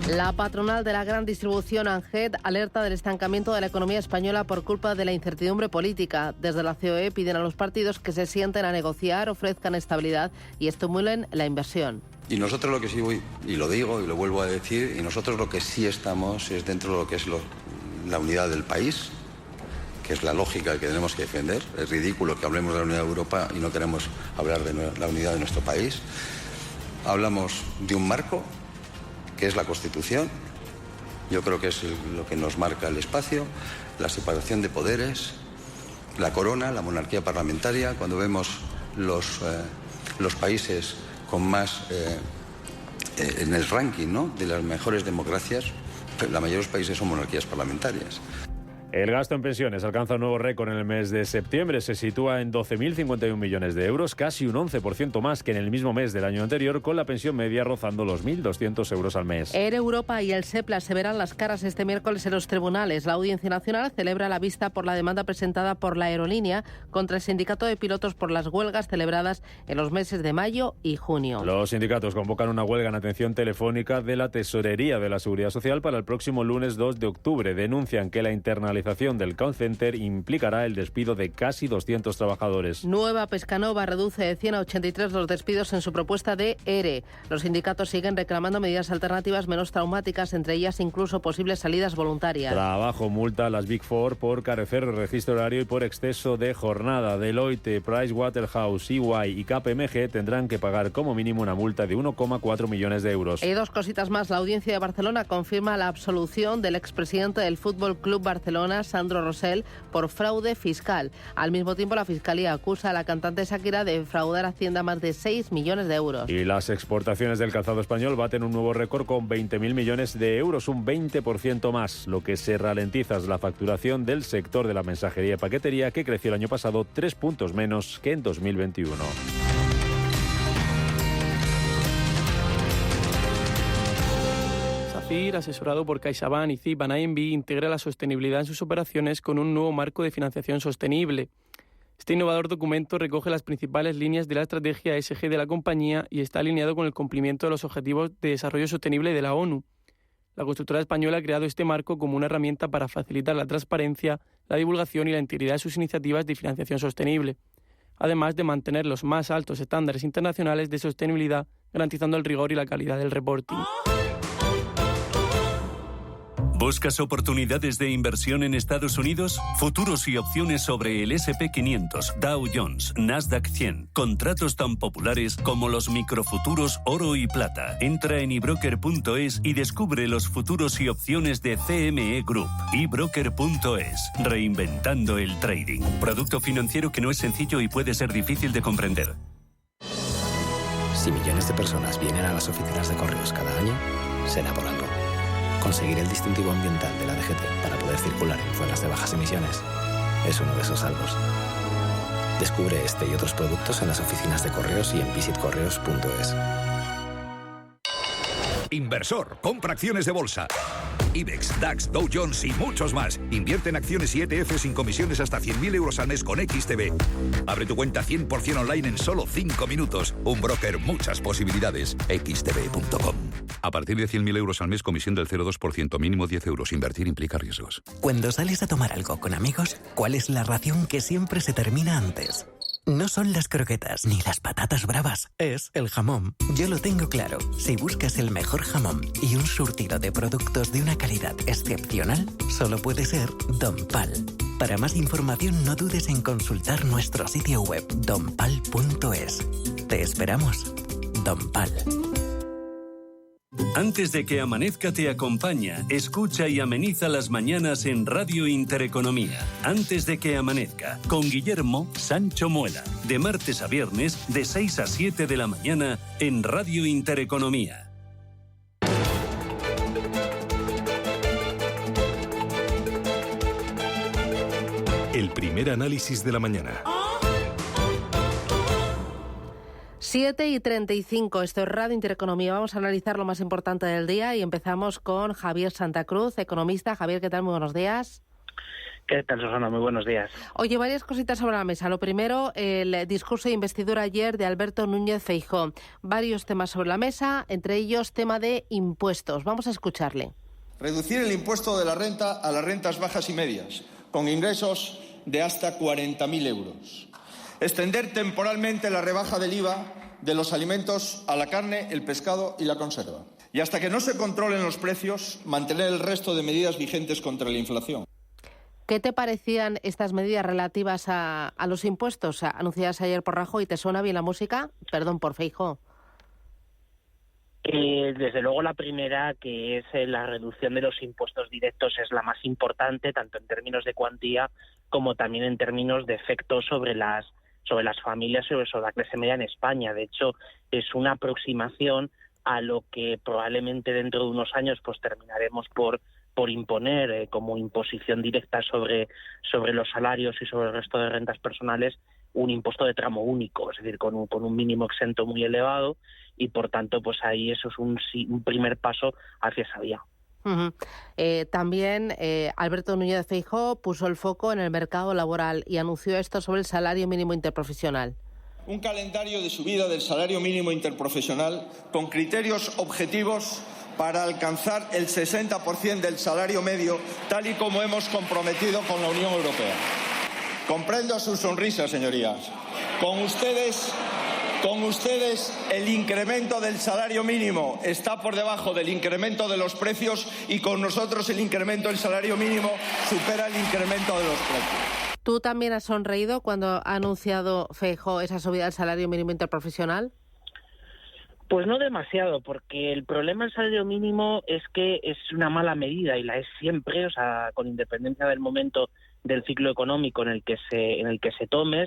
La patronal de la gran distribución, ANGET, alerta del estancamiento de la economía española por culpa de la incertidumbre política. Desde la COE piden a los partidos que se sienten a negociar, ofrezcan estabilidad y estimulen la inversión. Y nosotros lo que sí voy, y lo digo y lo vuelvo a decir, y nosotros lo que sí estamos es dentro de lo que es la unidad del país, que es la lógica que tenemos que defender. Es ridículo que hablemos de la unidad de Europa y no queremos hablar de la unidad de nuestro país. Hablamos de un marco, que es la Constitución. Yo creo que es lo que nos marca el espacio, la separación de poderes, la corona, la monarquía parlamentaria. Cuando vemos los países con más en el ranking, ¿no?, de las mejores democracias, la mayoría de los países son monarquías parlamentarias. El gasto en pensiones alcanza un nuevo récord en el mes de septiembre. Se sitúa en 12.051 millones de euros, casi un 11% más que en el mismo mes del año anterior, con la pensión media rozando los 1.200 euros al mes. Air Europa y el SEPLA se verán las caras este miércoles en los tribunales. La Audiencia Nacional celebra la vista por la demanda presentada por la aerolínea contra el sindicato de pilotos por las huelgas celebradas en los meses de mayo y junio. Los sindicatos convocan una huelga en atención telefónica de la Tesorería de la Seguridad Social para el próximo lunes 2 de octubre. Denuncian que la internalización del call center implicará el despido de casi 200 trabajadores. Nueva Pescanova reduce de 100 a 83 los despidos en su propuesta de ERE. Los sindicatos siguen reclamando medidas alternativas menos traumáticas, entre ellas incluso posibles salidas voluntarias. Trabajo multa a las Big Four por carecer de registro horario y por exceso de jornada. Deloitte, Pricewaterhouse, EY y KPMG tendrán que pagar como mínimo una multa de 1,4 millones de euros. Y dos cositas más. La Audiencia de Barcelona confirma la absolución del expresidente del Fútbol Club Barcelona, Sandro Rosell, por fraude fiscal. Al mismo tiempo, la Fiscalía acusa a la cantante Shakira de defraudar a Hacienda más de 6 millones de euros. Y las exportaciones del calzado español baten un nuevo récord con 20.000 millones de euros, un 20% más. Lo que se ralentiza es la facturación del sector de la mensajería y paquetería, que creció el año pasado 3 puntos menos que en 2021. Asesorado por CaixaBank y Citbank, integra la sostenibilidad en sus operaciones con un nuevo marco de financiación sostenible. Este innovador documento recoge las principales líneas de la estrategia ESG de la compañía y está alineado con el cumplimiento de los Objetivos de Desarrollo Sostenible de la ONU. La constructora española ha creado este marco como una herramienta para facilitar la transparencia, la divulgación y la integridad de sus iniciativas de financiación sostenible, además de mantener los más altos estándares internacionales de sostenibilidad, garantizando el rigor y la calidad del reporting. ¿Buscas oportunidades de inversión en Estados Unidos? Futuros y opciones sobre el S&P 500, Dow Jones, Nasdaq 100. Contratos tan populares como los microfuturos oro y plata. Entra en ebroker.es y descubre los futuros y opciones de CME Group. ebroker.es. Reinventando el trading. Producto financiero que no es sencillo y puede ser difícil de comprender. Si millones de personas vienen a las oficinas de correos cada año, será por algo. Conseguir el distintivo ambiental de la DGT para poder circular en zonas de bajas emisiones es uno de esos algo. Descubre este y otros productos en las oficinas de correos y en visitcorreos.es. Inversor, compra acciones de bolsa. IBEX, DAX, Dow Jones y muchos más. Invierte en acciones y ETF sin comisiones hasta 100.000 euros al mes con XTB. Abre tu cuenta 100% online en solo 5 minutos. Un broker, muchas posibilidades. XTB.com. A partir de 100.000 euros al mes, comisión del 0,2%, mínimo 10 euros. Invertir implica riesgos. Cuando sales a tomar algo con amigos, ¿cuál es la ración que siempre se termina antes? No son las croquetas ni las patatas bravas, es el jamón. Yo lo tengo claro. Si buscas el mejor jamón y un surtido de productos de una calidad excepcional, solo puede ser Don Pal. Para más información, no dudes en consultar nuestro sitio web donpal.es. Te esperamos. Don Pal. Antes de que amanezca te acompaña, escucha y ameniza las mañanas en Radio Intereconomía. Antes de que amanezca, con Guillermo Sancho Muela. De martes a viernes, de 6 a 7 de la mañana, en Radio Intereconomía. El primer análisis de la mañana. 7:35, esto es Radio Intereconomía. Vamos a analizar lo más importante del día y empezamos con Javier Santa Cruz, economista. Javier, ¿qué tal? Muy buenos días. ¿Qué tal, Susana? Muy buenos días. Oye, varias cositas sobre la mesa. Lo primero, el discurso de investidura ayer de Alberto Núñez Feijóo. Varios temas sobre la mesa, entre ellos tema de impuestos. Vamos a escucharle. Reducir el impuesto de la renta a las rentas bajas y medias, con ingresos de hasta 40.000 euros. Extender temporalmente la rebaja del IVA de los alimentos a la carne, el pescado y la conserva. Y hasta que no se controlen los precios, mantener el resto de medidas vigentes contra la inflación. ¿Qué te parecían estas medidas relativas a los impuestos anunciadas ayer por Rajoy? ¿Te suena bien la música? Perdón, por Feijóo. Desde luego la primera, que es la reducción de los impuestos directos, es la más importante, tanto en términos de cuantía como también en términos de efectos sobre las familias, sobre la clase media en España. De hecho, es una aproximación a lo que probablemente dentro de unos años pues terminaremos por imponer como imposición directa sobre los salarios y sobre el resto de rentas personales, un impuesto de tramo único, es decir, con un mínimo exento muy elevado, y por tanto pues ahí eso es un primer paso hacia esa vía. Uh-huh. También Alberto Núñez Feijóo puso el foco en el mercado laboral y anunció esto sobre el salario mínimo interprofesional. Un calendario de subida del salario mínimo interprofesional con criterios objetivos para alcanzar el 60% del salario medio, tal y como hemos comprometido con la Unión Europea. Comprendo sus sonrisas, señorías. Con ustedes el incremento del salario mínimo está por debajo del incremento de los precios y con nosotros el incremento del salario mínimo supera el incremento de los precios. ¿Tú también has sonreído cuando ha anunciado Feijóo esa subida del salario mínimo interprofesional? Pues no demasiado, porque el problema del salario mínimo es que es una mala medida y la es siempre, o sea, con independencia del momento del ciclo económico en el que se tome.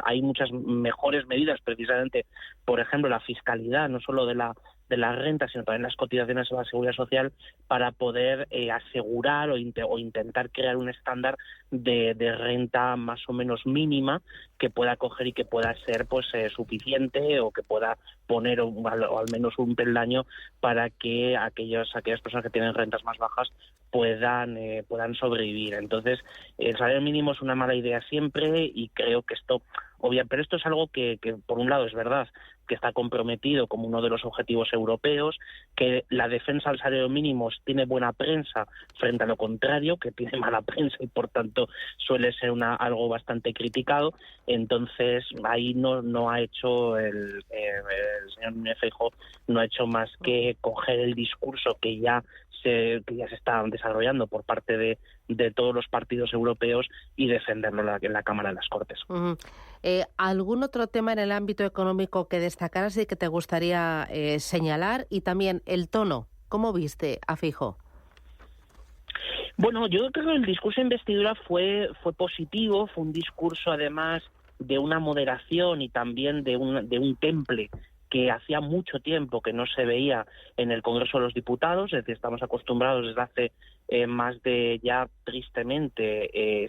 Hay muchas mejores medidas, precisamente, por ejemplo, la fiscalidad, no solo de la renta, sino también las cotizaciones a la seguridad social, para poder asegurar o intentar crear un estándar de renta más o menos mínima que pueda coger y que pueda ser pues suficiente, o que pueda poner o al menos un peldaño para que aquellas personas que tienen rentas más bajas puedan sobrevivir. Entonces, el salario mínimo es una mala idea siempre, y creo que pero esto es algo que por un lado es verdad que está comprometido como uno de los objetivos europeos, que la defensa del salario mínimo tiene buena prensa frente a lo contrario, que tiene mala prensa y por tanto suele ser algo bastante criticado. Entonces ahí no ha hecho el señor Núñez Feijóo no ha hecho más que coger el discurso que ya se está desarrollando por parte de todos los partidos europeos y defenderlo en la Cámara de las Cortes. Uh-huh. ¿Algún otro tema en el ámbito económico que destacaras y que te gustaría señalar? Y también el tono, ¿cómo viste a Feijóo? Bueno, yo creo que el discurso de investidura fue positivo, fue un discurso además de una moderación y también de un temple que hacía mucho tiempo que no se veía en el Congreso de los Diputados. Es decir, estamos acostumbrados desde hace más de ya tristemente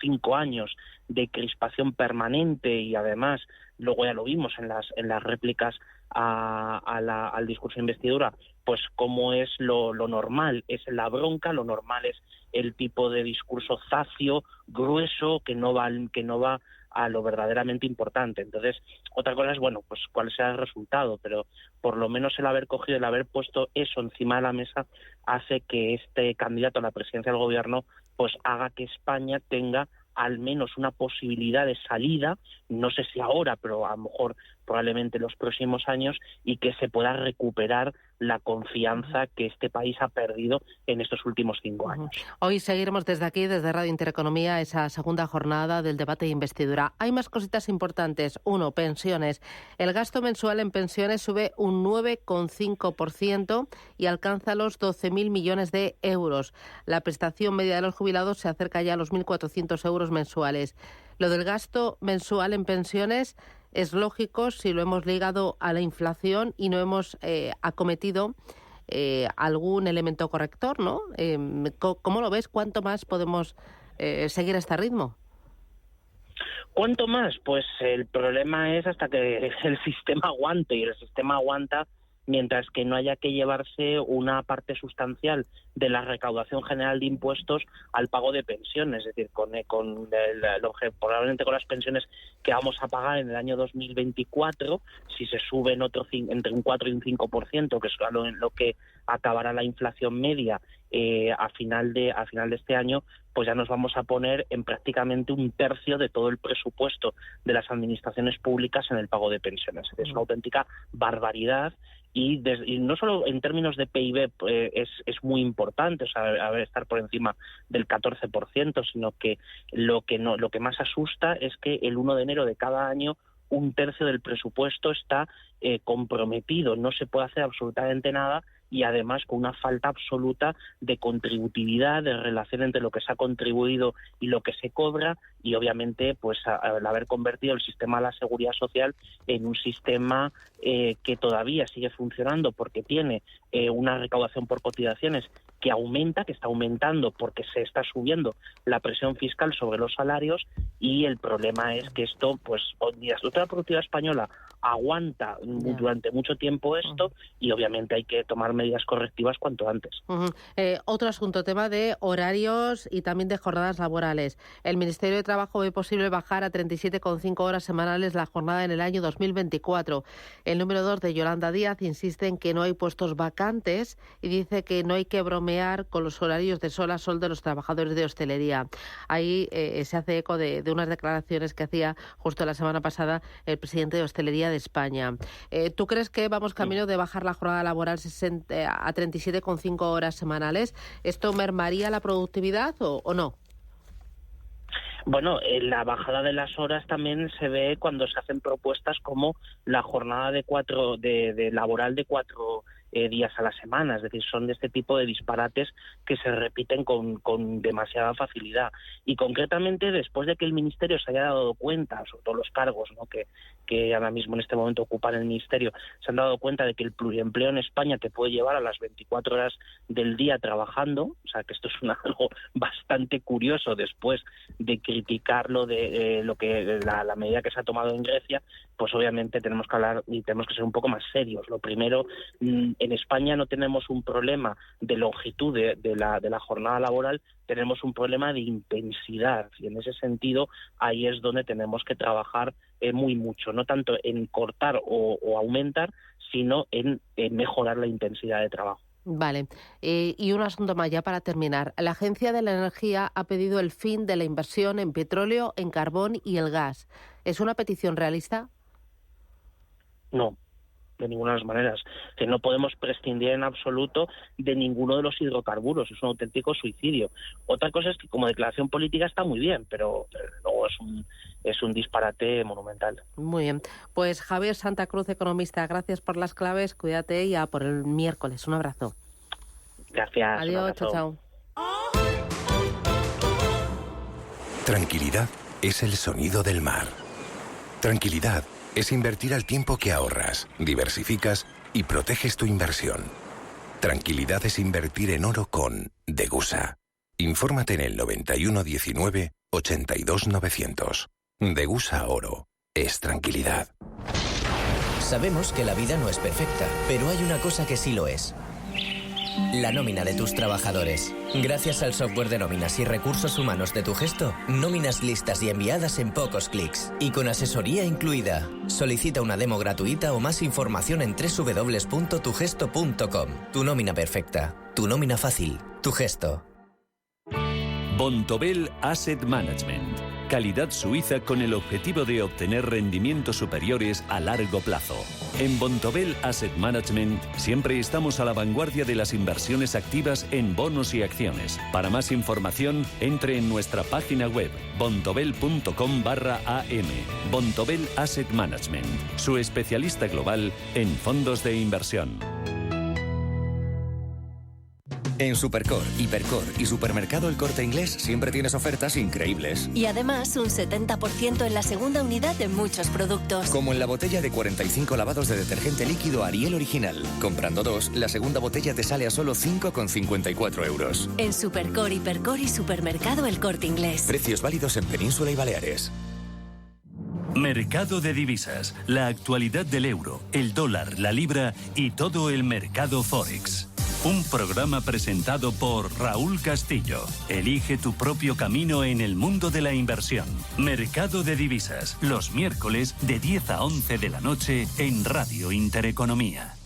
5 años de crispación permanente, y además luego ya lo vimos en las réplicas al discurso de investidura, pues cómo es lo normal, es la bronca, lo normal es el tipo de discurso zacio, grueso, que no va a lo verdaderamente importante. Entonces, otra cosa es, bueno, pues cuál sea el resultado, pero por lo menos el haber cogido, el haber puesto eso encima de la mesa hace que este candidato a la presidencia del gobierno pues haga que España tenga al menos una posibilidad de salida, no sé si ahora, pero a lo mejor probablemente en los próximos años, y que se pueda recuperar la confianza que este país ha perdido en estos últimos 5 años. Hoy seguiremos desde aquí, desde Radio Intereconomía, esa segunda jornada del debate de investidura. Hay más cositas importantes. 1, pensiones. El gasto mensual en pensiones sube un 9,5% y alcanza los 12.000 millones de euros. La prestación media de los jubilados se acerca ya a los 1.400 euros mensuales. Lo del gasto mensual en pensiones es lógico si lo hemos ligado a la inflación y no hemos acometido algún elemento corrector, ¿no? ¿Cómo lo ves? ¿Cuánto más podemos seguir a este ritmo? ¿Cuánto más? Pues el problema es hasta que el sistema aguante, y el sistema aguanta mientras que no haya que llevarse una parte sustancial de la recaudación general de impuestos al pago de pensiones, es decir, probablemente con las pensiones que vamos a pagar en el año 2024, si se suben entre un 4 y un 5%, que es lo que acabará la inflación media a final de este año, pues ya nos vamos a poner en prácticamente un tercio de todo el presupuesto de las administraciones públicas en el pago de pensiones. Es una auténtica barbaridad. Y no solo en términos de PIB es muy importante, o sea, estar por encima del 14%, sino que lo que más asusta es que el 1 de enero de cada año un tercio del presupuesto está comprometido, no se puede hacer absolutamente nada, y además con una falta absoluta de contributividad, de relación entre lo que se ha contribuido y lo que se cobra, y obviamente pues al haber convertido el sistema de la seguridad social en un sistema que todavía sigue funcionando porque tiene una recaudación por cotizaciones que aumenta, que está aumentando porque se está subiendo la presión fiscal sobre los salarios, y el problema es que esto, pues la estructura productiva española aguanta durante mucho tiempo esto, y obviamente hay que tomar medidas correctivas cuanto antes. Otro asunto, tema de horarios y también de jornadas laborales. El Ministerio de Trabajo ve posible bajar a 37,5 horas semanales la jornada en el año 2024. El número 2 de Yolanda Díaz insiste en que no hay puestos vacantes y dice que no hay que bromear con los horarios de sol a sol de los trabajadores de hostelería. Ahí se hace eco de unas declaraciones que hacía justo la semana pasada el presidente de Hostelería de España. ¿Tú crees que vamos camino de bajar la jornada laboral a 37,5 horas semanales? ¿Esto mermaría la productividad o no? Bueno, la bajada de las horas también se ve cuando se hacen propuestas como la jornada de laboral de 4 días a la semana, es decir, son de este tipo de disparates que se repiten con demasiada facilidad. Y concretamente, después de que el Ministerio se haya dado cuenta, sobre todo los cargos, ¿no?, que ahora mismo en este momento ocupan el Ministerio, se han dado cuenta de que el pluriempleo en España te puede llevar a las 24 horas del día trabajando, o sea que esto es algo bastante curioso después de criticarlo de la medida que se ha tomado en Grecia, pues obviamente tenemos que hablar y tenemos que ser un poco más serios. Lo primero, en España no tenemos un problema de longitud de la jornada laboral, tenemos un problema de intensidad, y en ese sentido ahí es donde tenemos que trabajar muy mucho, no tanto en cortar o aumentar, sino en mejorar la intensidad de trabajo. Vale. Y un asunto más ya para terminar. La Agencia de la Energía ha pedido el fin de la inversión en petróleo, en carbón y el gas. ¿Es una petición realista? No, de ninguna de las maneras. Que no podemos prescindir en absoluto de ninguno de los hidrocarburos. Es un auténtico suicidio. Otra cosa es que como declaración política está muy bien, pero luego es un disparate monumental. Muy bien. Pues Javier Santa Cruz, economista, gracias por las claves. Cuídate y a por el miércoles. Un abrazo. Gracias. Adiós, chao. Tranquilidad es el sonido del mar. Tranquilidad es invertir al tiempo que ahorras, diversificas y proteges tu inversión. Tranquilidad es invertir en oro con Degusa. Infórmate en el 91 19 82 900. Degusa Oro es tranquilidad. Sabemos que la vida no es perfecta, pero hay una cosa que sí lo es. la nómina de tus trabajadores. Gracias al software de nóminas y recursos humanos de Tugesto, nóminas listas y enviadas en pocos clics. Y con asesoría incluida. Solicita una demo gratuita o más información en www.tugesto.com. Tu nómina perfecta. Tu nómina fácil. Tugesto. Bontobel Asset Management. Calidad suiza con el objetivo de obtener rendimientos superiores a largo plazo. En Bontobel Asset Management siempre estamos a la vanguardia de las inversiones activas en bonos y acciones. Para más información, entre en nuestra página web bontobel.com/am. Bontobel Asset Management, su especialista global en fondos de inversión. En Supercor, Hipercor y Supermercado El Corte Inglés siempre tienes ofertas increíbles. Y además un 70% en la segunda unidad de muchos productos. Como en la botella de 45 lavados de detergente líquido Ariel Original. Comprando 2, la segunda botella te sale a solo 5,54 euros. En Supercor, Hipercor y Supermercado El Corte Inglés. Precios válidos en Península y Baleares. Mercado de divisas. La actualidad del euro, el dólar, la libra y todo el mercado Forex. Un programa presentado por Raúl Castillo. Elige tu propio camino en el mundo de la inversión. Mercado de divisas. Los miércoles de 10 a 11 de la noche en Radio Intereconomía.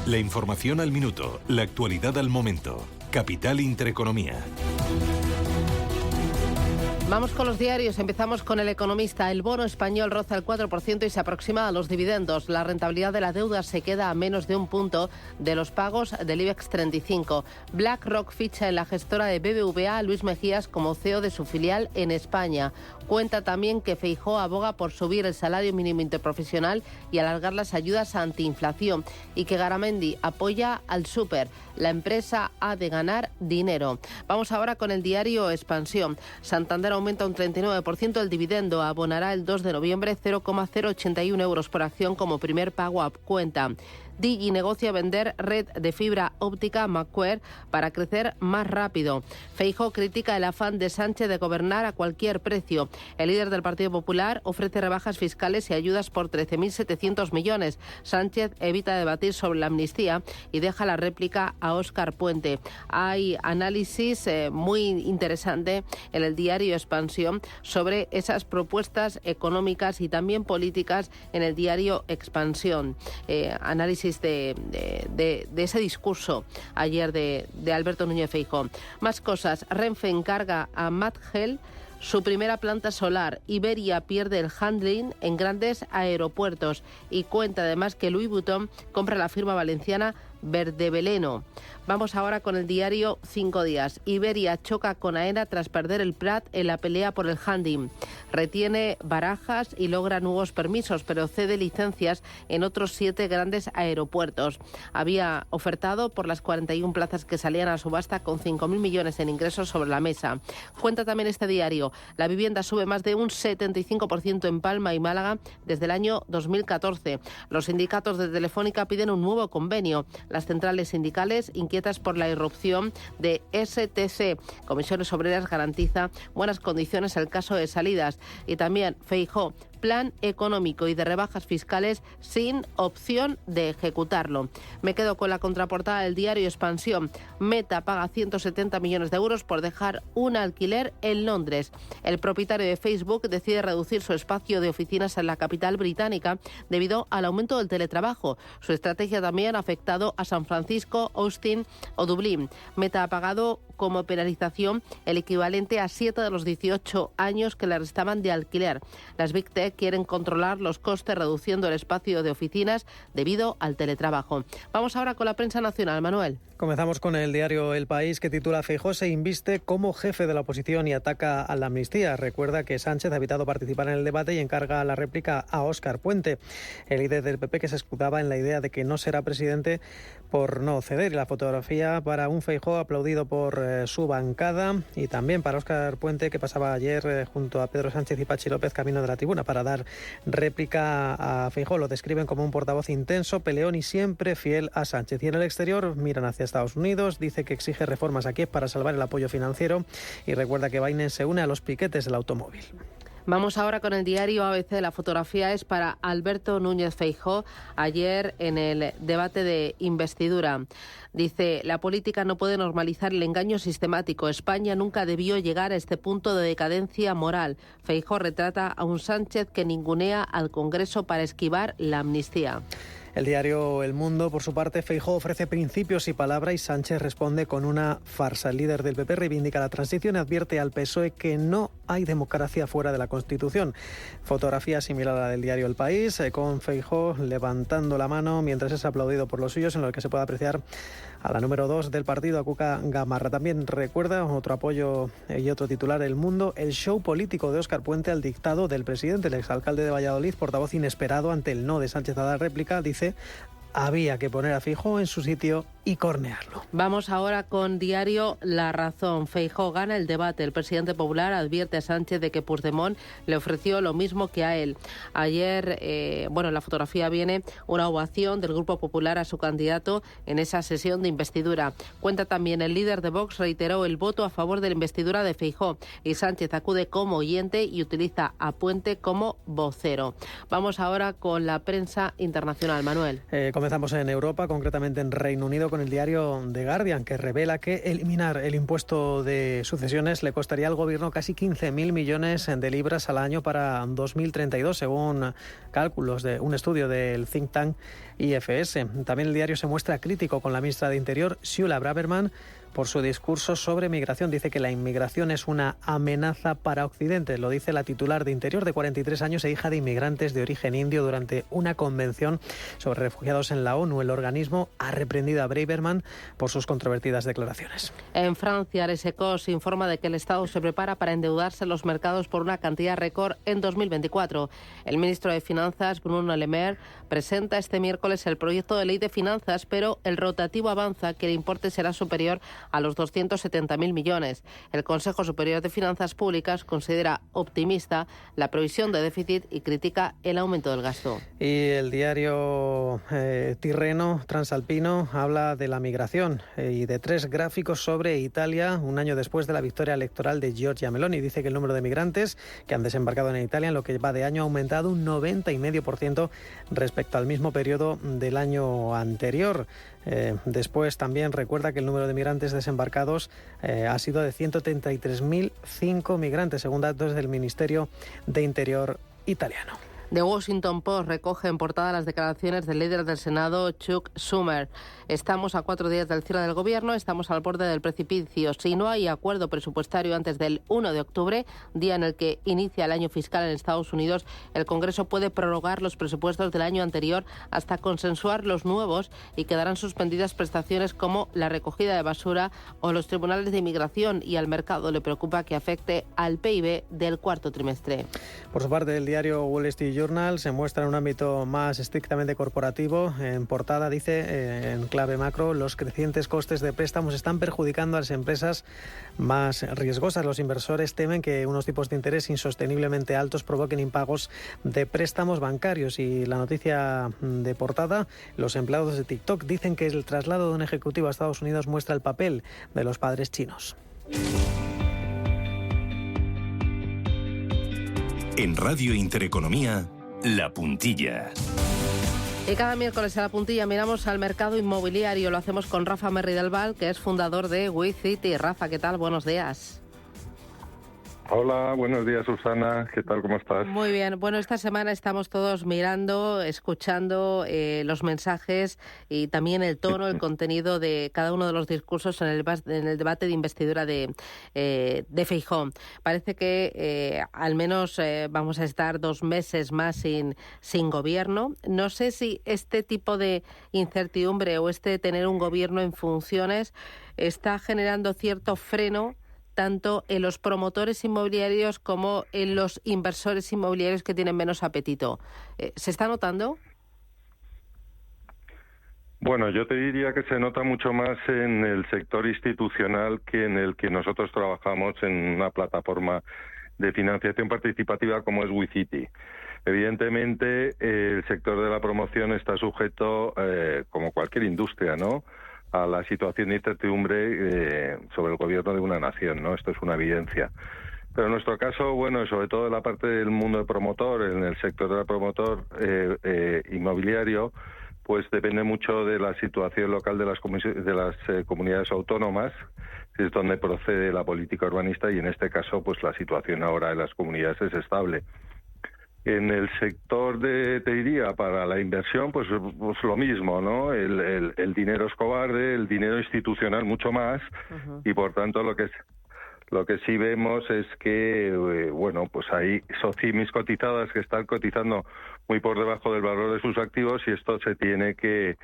La información al minuto, la actualidad al momento. Capital Intereconomía. Vamos con los diarios. Empezamos con El Economista. El bono español roza el 4% y se aproxima a los dividendos. La rentabilidad de la deuda se queda a menos de un punto de los pagos del IBEX 35. BlackRock ficha en la gestora de BBVA a Luis Mejías como CEO de su filial en España. Cuenta también que Feijóo aboga por subir el salario mínimo interprofesional y alargar las ayudas antiinflación y que Garamendi apoya al Súper. La empresa ha de ganar dinero. Vamos ahora con el diario Expansión. Santander aumenta un 39% el dividendo. Abonará el 2 de noviembre 0,081 euros por acción como primer pago a cuenta. Digi negocia vender red de fibra óptica Macquarie para crecer más rápido. Feijóo critica el afán de Sánchez de gobernar a cualquier precio. El líder del Partido Popular ofrece rebajas fiscales y ayudas por 13.700 millones. Sánchez evita debatir sobre la amnistía y deja la réplica a Óscar Puente. Hay análisis muy interesante en el diario Expansión sobre esas propuestas económicas y también políticas en el diario Expansión. Análisis de ese discurso ayer de Alberto Núñez Feijóo. Más cosas. Renfe encarga a Matgel su primera planta solar. Iberia pierde el handling en grandes aeropuertos y cuenta además que Louis Vuitton compra la firma valenciana Verdeveleno. Vamos ahora con el diario 5 días. Iberia choca con AENA tras perder el Prat en la pelea por el handling. Retiene barajas y logra nuevos permisos, pero cede licencias en otros 7 grandes aeropuertos. Había ofertado por las 41 plazas que salían a subasta con 5.000 millones en ingresos sobre la mesa. Cuenta también este diario. La vivienda sube más de un 75% en Palma y Málaga desde el año 2014. Los sindicatos de Telefónica piden un nuevo convenio. Las centrales sindicales, inquietas por la irrupción de STC, Comisiones Obreras, garantiza buenas condiciones al caso de salidas. Y también Feijóo, plan económico y de rebajas fiscales sin opción de ejecutarlo. Me quedo con la contraportada del diario Expansión. Meta paga 170 millones de euros por dejar un alquiler en Londres. El propietario de Facebook decide reducir su espacio de oficinas en la capital británica debido al aumento del teletrabajo. Su estrategia también ha afectado a San Francisco, Austin o Dublín. Meta ha pagado como penalización el equivalente a 7 de los 18 años que le restaban de alquiler. Las Big Tech quieren controlar los costes reduciendo el espacio de oficinas debido al teletrabajo. Vamos ahora con la prensa nacional, Manuel. Comenzamos con el diario El País, que titula Feijóo se inviste como jefe de la oposición y ataca a la amnistía. Recuerda que Sánchez ha evitado participar en el debate y encarga la réplica a Óscar Puente, el líder del PP, que se escudaba en la idea de que no será presidente por no ceder. Y la fotografía para un Feijóo aplaudido por su bancada y también para Óscar Puente, que pasaba ayer junto a Pedro Sánchez y Pachi López camino de la tribuna para dar réplica a Feijóo. Lo describen como un portavoz intenso, peleón y siempre fiel a Sánchez. Y en el exterior miran hacia Estados Unidos. Dice que exige reformas a Kiev para salvar el apoyo financiero y recuerda que Biden se une a los piquetes del automóvil. Vamos ahora con el diario ABC. La fotografía es para Alberto Núñez Feijóo ayer en el debate de investidura. Dice, la política no puede normalizar el engaño sistemático. España nunca debió llegar a este punto de decadencia moral. Feijóo retrata a un Sánchez que ningunea al Congreso para esquivar la amnistía. El diario El Mundo, por su parte, Feijóo ofrece principios y palabra y Sánchez responde con una farsa. El líder del PP reivindica la transición y advierte al PSOE que no hay democracia fuera de la Constitución. Fotografía similar a la del diario El País, con Feijóo levantando la mano mientras es aplaudido por los suyos, en lo que se puede apreciar a la número 2 del partido, a Cuca Gamarra. También recuerda otro apoyo y otro titular, El Mundo, el show político de Óscar Puente al dictado del presidente. El exalcalde de Valladolid, portavoz inesperado ante el no de Sánchez a dar réplica, dice: había que poner a Feijóo en su sitio y cornearlo. Vamos ahora con diario La Razón. Feijóo gana el debate. El presidente popular advierte a Sánchez de que Puigdemont le ofreció lo mismo que a él. Ayer, en la fotografía viene una ovación del Grupo Popular a su candidato en esa sesión de investidura. Cuenta también, el líder de Vox reiteró el voto a favor de la investidura de Feijóo y Sánchez acude como oyente y utiliza a Puente como vocero. Vamos ahora con la prensa internacional. Manuel. Comenzamos en Europa, concretamente en Reino Unido, con el diario The Guardian, que revela que eliminar el impuesto de sucesiones le costaría al gobierno casi 15.000 millones de libras al año para 2032, según cálculos de un estudio del think tank IFS. También el diario se muestra crítico con la ministra de Interior, Siula Braverman, por su discurso sobre migración. Dice que la inmigración es una amenaza para Occidente. Lo dice la titular de Interior, de 43 años e hija de inmigrantes de origen indio, durante una convención sobre refugiados en la ONU. El organismo ha reprendido a Braverman por sus controvertidas declaraciones. En Francia, Les Echos informa de que el Estado se prepara para endeudarse en los mercados por una cantidad récord en 2024. El ministro de Finanzas, Bruno Le Maire, presenta este miércoles el proyecto de ley de finanzas, pero el rotativo avanza que el importe será superior a los 270.000 millones. El Consejo Superior de Finanzas Públicas considera optimista la previsión de déficit y critica el aumento del gasto. Y el diario Tirreno Transalpino habla de la migración y de 3 gráficos sobre Italia un año después de la victoria electoral de Giorgia Meloni. Dice que el número de migrantes que han desembarcado en Italia en lo que va de año ha aumentado un 90,5% respecto al mismo periodo del año anterior. Después también recuerda que el número de migrantes desembarcados ha sido de 133.005 migrantes, según datos del Ministerio de Interior italiano. The Washington Post recoge en portada las declaraciones del líder del Senado, Chuck Schumer. Estamos a 4 días del cierre del gobierno, estamos al borde del precipicio. Si no hay acuerdo presupuestario antes del 1 de octubre, día en el que inicia el año fiscal en Estados Unidos, el Congreso puede prorrogar los presupuestos del año anterior hasta consensuar los nuevos y quedarán suspendidas prestaciones como la recogida de basura o los tribunales de inmigración, y al mercado le preocupa que afecte al PIB del cuarto trimestre. Por su parte, el diario Wall Street Journal se muestra en un ámbito más estrictamente corporativo. En portada dice, en clave macro, los crecientes costes de préstamos están perjudicando a las empresas más riesgosas. Los inversores temen que unos tipos de interés insosteniblemente altos provoquen impagos de préstamos bancarios. Y la noticia de portada, los empleados de TikTok dicen que el traslado de un ejecutivo a Estados Unidos muestra el papel de los padres chinos. En Radio Intereconomía, La Puntilla. Y cada miércoles a La Puntilla miramos al mercado inmobiliario. Lo hacemos con Rafa Merri del Val, que es fundador de WeCity. Rafa, ¿qué tal? Buenos días. Hola, buenos días, Susana. ¿Qué tal? ¿Cómo estás? Muy bien. Bueno, esta semana estamos todos mirando, escuchando los mensajes y también el tono, el contenido de cada uno de los discursos en el debate de investidura de Feijóo. Parece que al menos vamos a estar 2 meses más sin gobierno. No sé si este tipo de incertidumbre o tener un gobierno en funciones está generando cierto freno tanto en los promotores inmobiliarios como en los inversores inmobiliarios que tienen menos apetito. ¿Se está notando? Bueno, yo te diría que se nota mucho más en el sector institucional que en el que nosotros trabajamos en una plataforma de financiación participativa como es WeCity. Evidentemente, el sector de la promoción está sujeto, como cualquier industria, ¿no?, a la situación de incertidumbre sobre el gobierno de una nación, ¿no? Esto es una evidencia. Pero en nuestro caso, bueno, sobre todo en la parte del mundo del promotor, en el sector del promotor inmobiliario, pues depende mucho de la situación local de las comunidades autónomas, que es donde procede la política urbanista, y en este caso, pues la situación ahora de las comunidades es estable. En el sector te diría, para la inversión, pues lo mismo, ¿no? El dinero es cobarde, el dinero institucional mucho más, y por tanto lo que sí vemos es que, bueno, pues hay socimis cotizadas que están cotizando muy por debajo del valor de sus activos, y esto se tiene que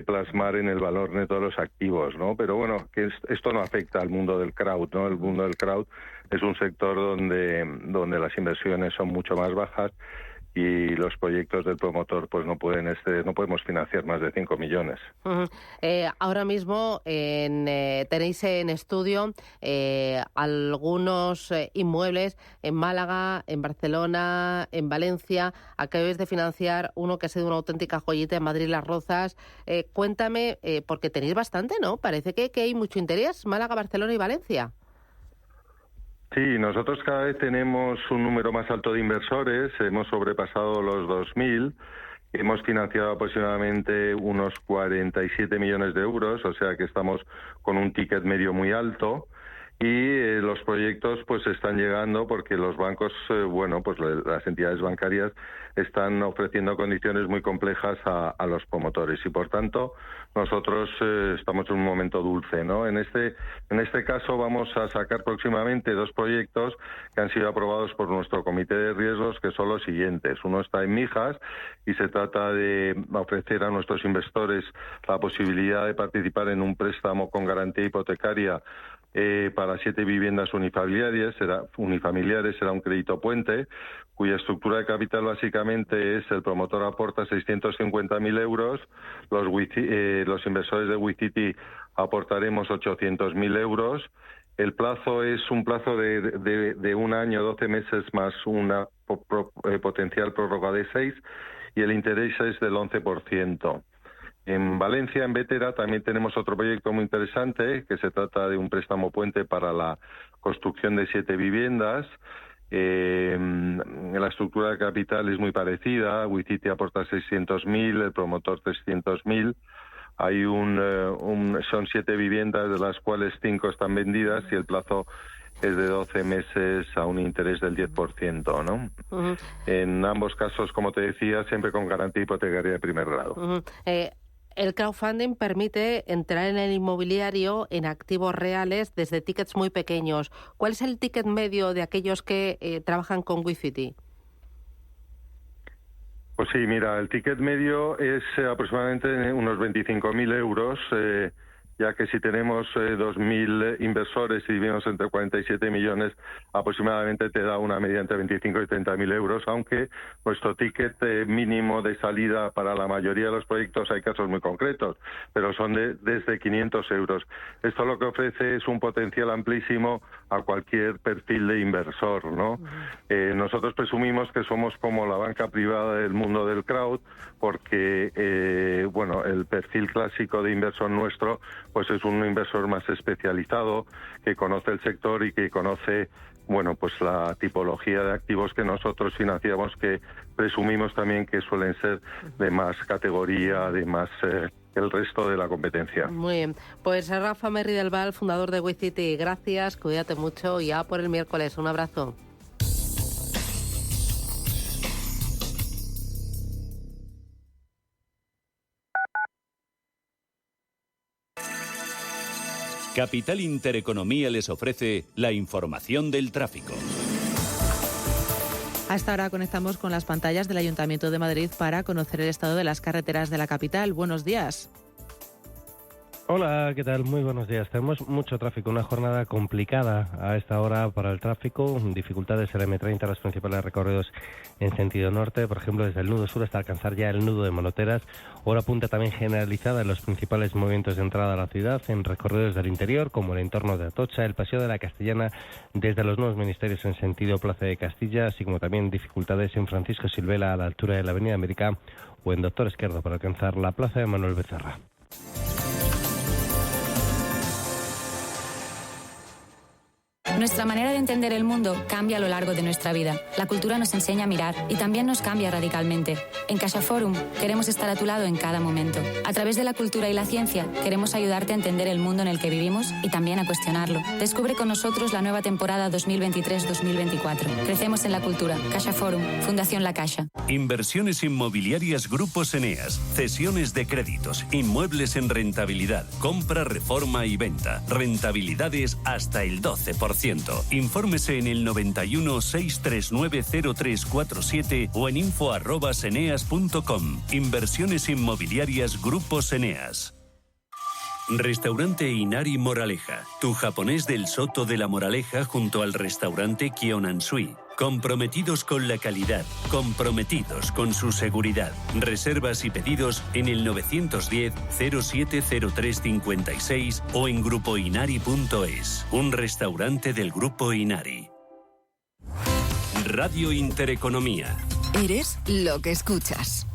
plasmar en el valor neto de los activos, ¿no? Pero bueno, que esto no afecta al mundo del crowd, ¿no? El mundo del crowd es un sector donde las inversiones son mucho más bajas, y los proyectos del promotor pues no podemos financiar más de 5 millones. Ahora mismo tenéis en estudio algunos inmuebles en Málaga, en Barcelona, en Valencia. Acabáis de financiar uno que ha sido una auténtica joyita en Madrid, Las Rozas. Cuéntame, porque tenéis bastante, ¿no? Parece que hay mucho interés, Málaga, Barcelona y Valencia. Sí, nosotros cada vez tenemos un número más alto de inversores, hemos sobrepasado los 2.000, hemos financiado aproximadamente unos 47 millones de euros, o sea que estamos con un ticket medio muy alto, y los proyectos pues están llegando porque los bancos, pues las entidades bancarias están ofreciendo condiciones muy complejas a los promotores, y por tanto nosotros estamos en un momento dulce, ¿no? En este caso vamos a sacar próximamente 2 proyectos que han sido aprobados por nuestro comité de riesgos, que son los siguientes. Uno está en Mijas y se trata de ofrecer a nuestros inversores la posibilidad de participar en un préstamo con garantía hipotecaria para 7 viviendas unifamiliares. Será un crédito puente, cuya estructura de capital básicamente es: el promotor aporta 650.000 euros, los inversores de WeCity aportaremos 800.000 euros. El plazo es un plazo de 1 año, 12 meses más una potencial prórroga de 6, y el interés es del 11%. En Valencia, en Bétera, también tenemos otro proyecto muy interesante, que se trata de un préstamo puente para la construcción de 7 viviendas. La estructura de capital es muy parecida. WeCity aporta 600.000, el promotor 300.000. Hay son 7 viviendas, de las cuales 5 están vendidas, y el plazo es de 12 meses a un interés del 10%, ¿no? En ambos casos, como te decía, siempre con garantía hipotecaria de primer grado. El crowdfunding permite entrar en el inmobiliario en activos reales desde tickets muy pequeños. ¿Cuál es el ticket medio de aquellos que trabajan con WeCity? Pues sí, mira, el ticket medio es aproximadamente unos 25.000 euros, ya que si tenemos 2.000 inversores y dividimos entre 47 millones, aproximadamente te da una media entre 25 y 30.000 euros, aunque nuestro ticket mínimo de salida para la mayoría de los proyectos, hay casos muy concretos, pero son desde 500 euros. Esto lo que ofrece es un potencial amplísimo a cualquier perfil de inversor, ¿no? Nosotros presumimos que somos como la banca privada del mundo del crowd, porque el perfil clásico de inversor nuestro pues es un inversor más especializado, que conoce el sector y que conoce pues la tipología de activos que nosotros financiamos, que presumimos también que suelen ser de más categoría, de más el resto de la competencia. Muy bien. Pues Rafa Merri del Val, fundador de WeCity, gracias, cuídate mucho y ya por el miércoles. Un abrazo. Capital Intereconomía les ofrece la información del tráfico. Hasta ahora conectamos con las pantallas del Ayuntamiento de Madrid para conocer el estado de las carreteras de la capital. Buenos días. Hola, ¿qué tal? Muy buenos días. Tenemos mucho tráfico, una jornada complicada a esta hora para el tráfico, dificultades en la M30, los principales recorridos en sentido norte, por ejemplo desde el nudo sur hasta alcanzar ya el nudo de Manoteras, hora punta también generalizada en los principales movimientos de entrada a la ciudad, en recorridos del interior como el entorno de Atocha, el Paseo de la Castellana desde los nuevos ministerios en sentido Plaza de Castilla, así como también dificultades en Francisco Silvela a la altura de la Avenida América o en Doctor Esquerdo para alcanzar la Plaza de Manuel Becerra. Nuestra manera de entender el mundo cambia a lo largo de nuestra vida. La cultura nos enseña a mirar y también nos cambia radicalmente. En CaixaForum queremos estar a tu lado en cada momento. A través de la cultura y la ciencia queremos ayudarte a entender el mundo en el que vivimos y también a cuestionarlo. Descubre con nosotros la nueva temporada 2023-2024. Crecemos en la cultura. CaixaForum, Fundación La Caixa. Inversiones inmobiliarias Grupos Eneas. Cesiones de créditos. Inmuebles en rentabilidad. Compra, reforma y venta. Rentabilidades hasta el 12%. Infórmese en el 91 639 0347 o en info@eneas.com. Inversiones inmobiliarias Grupos Eneas. Restaurante Inari Moraleja, tu japonés del Soto de la Moraleja junto al restaurante Kyonansui. Comprometidos con la calidad, comprometidos con su seguridad. Reservas y pedidos en el 910 070356 o en grupoinari.es. Un restaurante del Grupo Inari. Radio Intereconomía. Eres lo que escuchas.